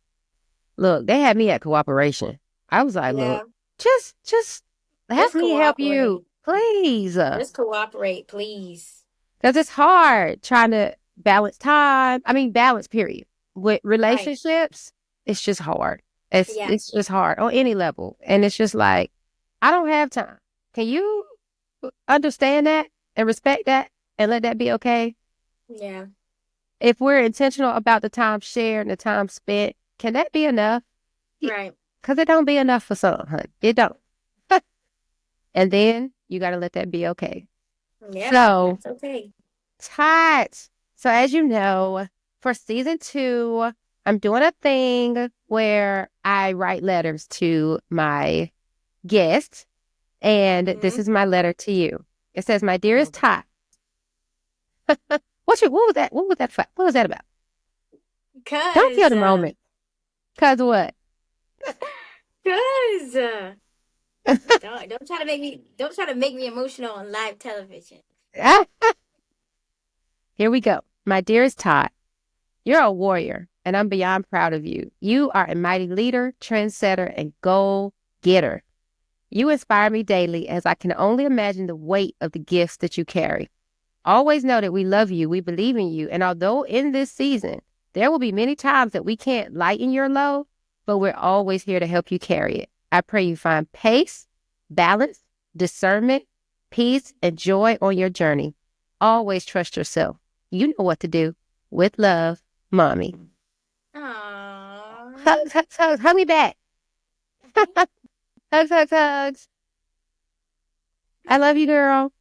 Look, they had me at cooperation. I was like, look, Yeah. just have Just me help you, cooperate. please. Just cooperate, please. Because it's hard trying to balance time. I mean, balance, period. With Right. relationships, it's just hard. It's Yeah. it's just hard on any level. And it's just like, I don't have time. Can you understand that and respect that and let that be okay? Yeah. If we're intentional about the time shared and the time spent, can that be enough? Right. Because it don't be enough for some, honey. It don't. And then you got to let that be okay. Yep. So, That's okay. Tot. So, as you know, for season 2, I'm doing a thing where I write letters to my guests. And this Mm-hmm. is my letter to you. It says, "My dearest Tot." What was that? What was that? What was that about? Don't kill Cause, the moment. Cause what? cause, don't try to make me emotional on live television. Here we go. My dearest Tot, you're a warrior, and I'm beyond proud of you. You are a mighty leader, trendsetter, and goal getter. You inspire me daily as I can only imagine the weight of the gifts that you carry. Always know that we love you, we believe in you, and although in this season, there will be many times that we can't lighten your load, but we're always here to help you carry it. I pray you find pace, balance, discernment, peace, and joy on your journey. Always trust yourself. You know what to do. With love, Mommy. Aww. Hugs, hugs, hugs. Hug me back. Hugs, hugs, hugs. I love you, girl.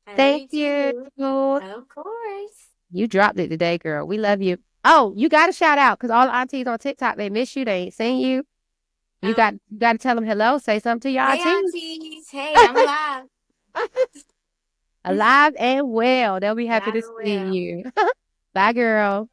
I love Thank you you. too. Of course. You dropped it today, girl. We love you. Oh, you got to shout out because all the aunties on TikTok, they miss you. They ain't seen you. Oh, You got to tell them hello. Say something to your hey aunties. aunties. Hey, I'm alive. Alive and well. They'll be happy Alive to and see well. you. Bye, girl.